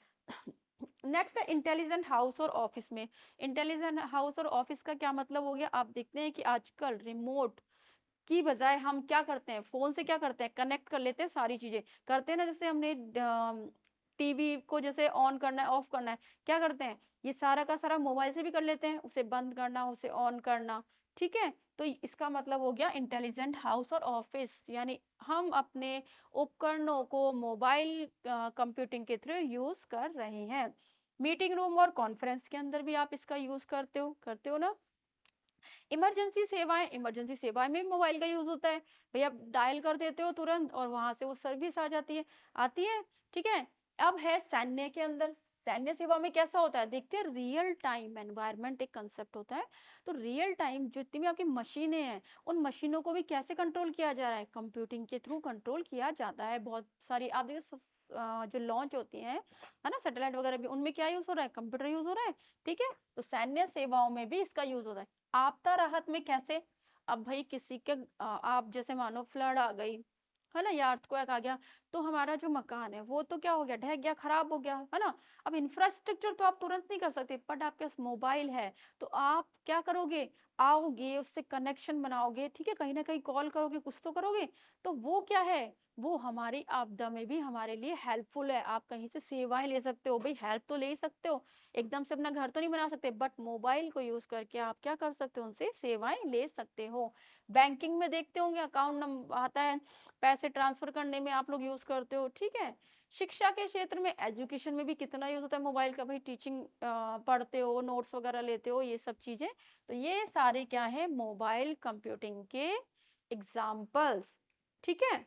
Speaker 1: नेक्स्ट है इंटेलिजेंट हाउस और ऑफ़िस में। इंटेलिजेंट हाउस और ऑफ़िस का क्या मतलब हो गया? आप देखते हैं कि आजकल रिमोट की बजाय हम क्या करते हैं, फ़ोन से क्या करते हैं, कनेक्ट कर लेते हैं सारी चीज़ें। करते हैं ना जैसे हमने टीवी को जैसे ऑन करना है, ऑफ करना है, क्या करते हैं? ये सारा का सारा मोबाइल से भी कर लेते हैं, उसे बंद करना, उसे ऑन करना, ठीक है? तो इसका मतलब हो गया इंटेलिजेंट हाउस और ऑफ़िस यानी हम अपने उपकरणों को मोबाइल कंप्यूटिंग के थ्रू यूज़ कर रहे हैं। मीटिंग रूम और कॉन्फ्रेंस के अंदर भी आप इसका यूज़ करते हो ना? इमरजेंसी सेवाएँ में मोबाइल का यूज़ होता है। भई आप डायल कर देते हो तुरंत और वहाँ से वो सर्विस आ जाती है, आती है, ठीक है? अब है सैन्य के अंदर, सैन्य सेवा में कैसा होता है? देखते हैं रियल टाइम एनवायरनमेंट एक कांसेप्ट होता है। तो रियल टाइम जितनी भी आपकी मशीनें हैं, उन मशीनों को भी कैसे कंट्रोल किया जा रहा है? कंप्यूटिंग के थ्रू कंट्रोल किया जाता है। बहुत सारी आप देखिए जो लॉन्च होती हैं, है ना? सैटेलाइट वगैरह भी उनमें क्या यूज़ हो रहा है? कंप्यूटर यूज़ हो रहा है, ठीक है? तो सैन्य सेवाओं में भी इसका यूज़ होता है। आपदा राहत में कैसे? अब भई किसी के आप जैसे मानो फ्लड आ गई, है ना? या अर्थक्वेक आ गया, तो हमारा जो मकान है वो तो क्या हो गया? ढह गया, खराब हो गया, है ना? अब इंफ्रास्ट्रक्चर तो आप तुरंत नहीं कर सकते, बट आपके पास मोबाइल है, तो आप क्या करोगे? आओगे, उससे कनेक्शन बनाओगे, ठीक है? कहीं न कहीं कॉल करोगे, कुछ तो करोगे, तो वो क्या है? वो हमारी आपदा में भी हमारे लिए हेल्पफुल है। आप कहीं से सेवाएँ ले सकते हो, भई हेल्प तो ले ही सकते हो। एकदम से अपना घर तो नहीं बना सकते बट मोबाइल को यूज करके आप क्या कर सकते हो उनसे सेवाएं ले सकते हो। बैंकिंग में देखते होंगे अकाउंट नंबर आता है, पैसे ट्रांसफर करने में आप लोग यूज करते हो, ठीक है। शिक्षा के क्षेत्र में एजुकेशन में भी कितना यूज होता है मोबाइल का, भाई टीचिंग पढ़ते हो, नोट्स वगैरह लेते हो, ये सब चीजें। तो ये सारे क्या है मोबाइल कंप्यूटिंग के एग्जाम्पल्स, ठीक है।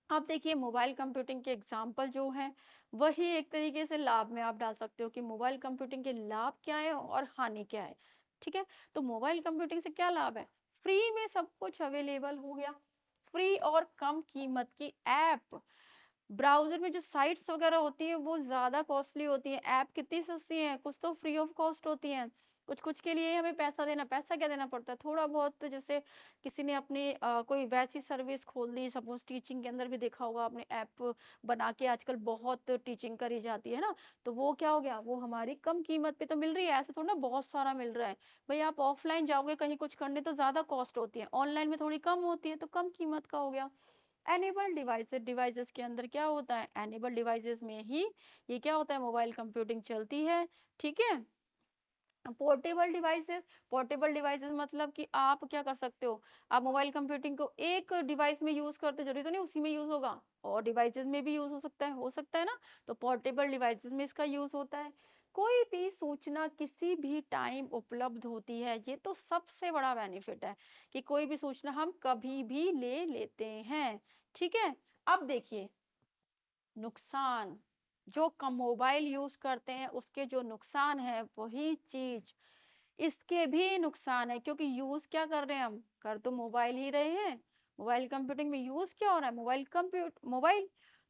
Speaker 1: अब देखिए मोबाइल कंप्यूटिंग के एग्जाम्पल जो हैं वही एक तरीके से लाभ में आप डाल सकते हो कि मोबाइल कंप्यूटिंग के लाभ क्या है और हानि क्या है, ठीक है। तो मोबाइल कंप्यूटिंग से क्या लाभ है? फ्री में सब कुछ अवेलेबल हो गया, फ्री और कम कीमत की ऐप। ब्राउज़र में जो साइट्स वगैरह होती हैं वो ज़्यादा कॉस्टली होती हैं, ऐप कितनी सस्ती हैं, कुछ तो फ्री ऑफ कॉस्ट होती हैं, कुछ-कुछ के लिए हमें पैसा क्या देना पड़ता है, थोड़ा बहुत तो जैसे किसी ने अपनी कोई वैसी सर्विस खोल दी, सपोज़ टीचिंग के अंदर भी देखा होगा आपने ऐप बना के आजकल बहुत टीचिंग करी जाती है ना, तो वो क्या हो गया, वो हमारी कम कीमत पे तो मिल रही है, ऐसे थोड़ा ना बहुत सारा मिल रहा है। भई आप ऑफ़लाइन जाओगे कहीं कुछ करने तो ज़्यादा कॉस्ट होती है, ऑनलाइन में थोड़ी कम होती है, तो कम कीमत का हो गया। एनेबल डिवाइसेस के अंदर क्या होता है, एनेबल डिवाइसेस में ही ये क्या होता है मोबाइल कंप्यूटिंग चलती है, ठीक है। पोर्टेबल डिवाइसेस मतलब कि आप क्या कर सकते हो, आप मोबाइल कंप्यूटिंग को एक डिवाइस में यूज करते जरूरी तो नहीं उसी में यूज होगा, और डिवाइसेस में भी यूज हो सकता है ना। तो पोर्टेबल डिवाइसेस में इसका यूज होता है। कोई भी सूचना किसी भी टाइम उपलब्ध होती है, ये तो सबसे बड़ा बेनिफिट है कि कोई भी सूचना हम कभी भी ले लेते हैं, ठीक है। अब देखिए नुकसान, जो कम मोबाइल यूज करते हैं उसके जो नुकसान है वही चीज इसके भी नुकसान है, क्योंकि यूज क्या कर रहे हैं, हम कर तो मोबाइल ही रहे हैं। मोबाइल कंप्यूटिंग में यूज क्या हो रहा है, मोबाइल।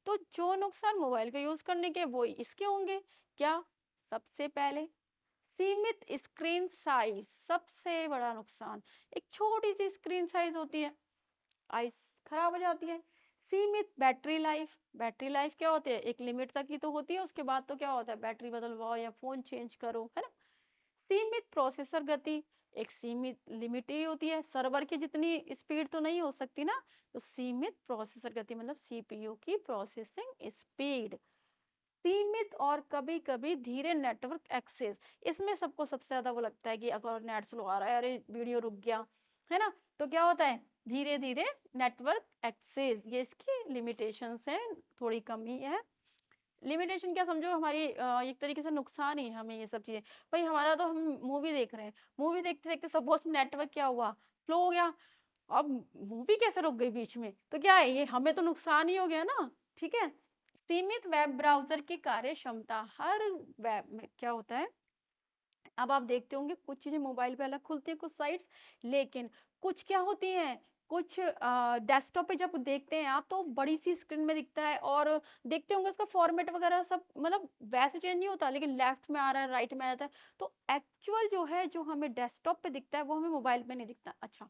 Speaker 1: तो जो नुकसान मोबाइल का यूज करने के वो इसके होंगे। क्या? सबसे पहले सीमित स्क्रीन साइज, सबसे बड़ा नुकसान। एक छोटी सी स्क्रीन साइज होती है, आइस खराब हो जाती है। सीमित बैटरी लाइफ क्या होती है, एक लिमिट तक ही तो होती है, उसके बाद तो क्या होता है, बैटरी बदलवाओ या फोन चेंज करो, है ना। सीमित प्रोसेसर गति, एक सीमित लिमिट ही होती है, सर्वर की जितनी स्पीड तो नहीं हो सकती ना। तो सीमित प्रोसेसर गति मतलब सीपीयू की प्रोसेसिंग स्पीड। सीमित और कभी कभी धीरे नेटवर्क एक्सेस, इसमें सबको सबसे ज्यादा वो लगता है कि अगर नेट स्लो आ रहा है, अरे वीडियो रुक गया, है ना। तो क्या होता है, धीरे धीरे नेटवर्क एक्सेस, ये इसकी लिमिटेशंस है, थोड़ी कमी है। लिमिटेशन क्या समझो, हमारी एक तरीके से नुकसान ही है हमें ये सब चीजें। भाई हमारा तो हम मूवी देख रहे हैं, मूवी देखते देखते सपोज नेटवर्क क्या हुआ, स्लो हो गया, अब मूवी कैसे रुक गई बीच में, तो क्या है, ये हमें तो नुकसान ही हो गया ना। ठीक है। सीमित वेब ब्राउजर की कार्य क्षमता, हर वेब में क्या होता है, अब आप देखते होंगे कुछ चीजें मोबाइल पे अलग खुलती है, कुछ साइट्स, लेकिन कुछ क्या होती हैं, कुछ डेस्कटॉप पे जब देखते हैं आप तो बड़ी सी स्क्रीन में दिखता है, और देखते होंगे उसका फॉर्मेट वगैरह सब मतलब वैसे चेंज नहीं होता, लेकिन लेफ्ट में आ रहा है, राइट में आ जाता है। तो एक्चुअल जो है, जो हमें डेस्कटॉप पे दिखता है वो हमें मोबाइल पे नहीं दिखता। अच्छा,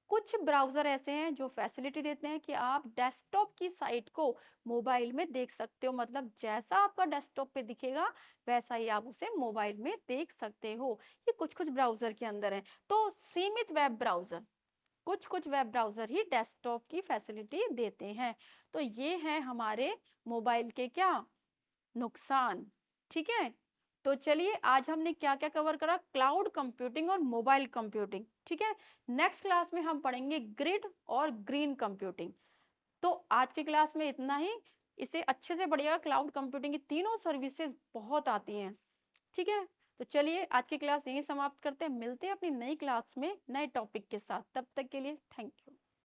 Speaker 1: कुछ ब्राउजर ऐसे हैं जो फैसिलिटी देते हैं कि आप डेस्कटॉप की साइट को मोबाइल में देख सकते हो, मतलब जैसा आपका डेस्कटॉप पे दिखेगा वैसा ही आप उसे मोबाइल में देख सकते हो। ये कुछ कुछ ब्राउजर के अंदर है। तो सीमित वेब ब्राउजर, कुछ कुछ वेब ब्राउजर ही डेस्कटॉप की फैसिलिटी देते हैं। तो ये है हमारे मोबाइल के क्या नुकसान। ठीक है। तो चलिए आज हमने क्या क्या कवर करा, क्लाउड कंप्यूटिंग और मोबाइल कंप्यूटिंग। ठीक है। नेक्स्ट क्लास में हम पढ़ेंगे ग्रिड और ग्रीन कंप्यूटिंग। तो आज की क्लास में इतना ही। इसे अच्छे से पढ़िएगा, क्लाउड कंप्यूटिंग की तीनों सर्विसेज बहुत आती हैं। ठीक है। तो चलिए आज की क्लास यहीं समाप्त करते हैं, मिलते हैं अपनी नई क्लास में नए टॉपिक के साथ, तब तक के लिए थैंक यू।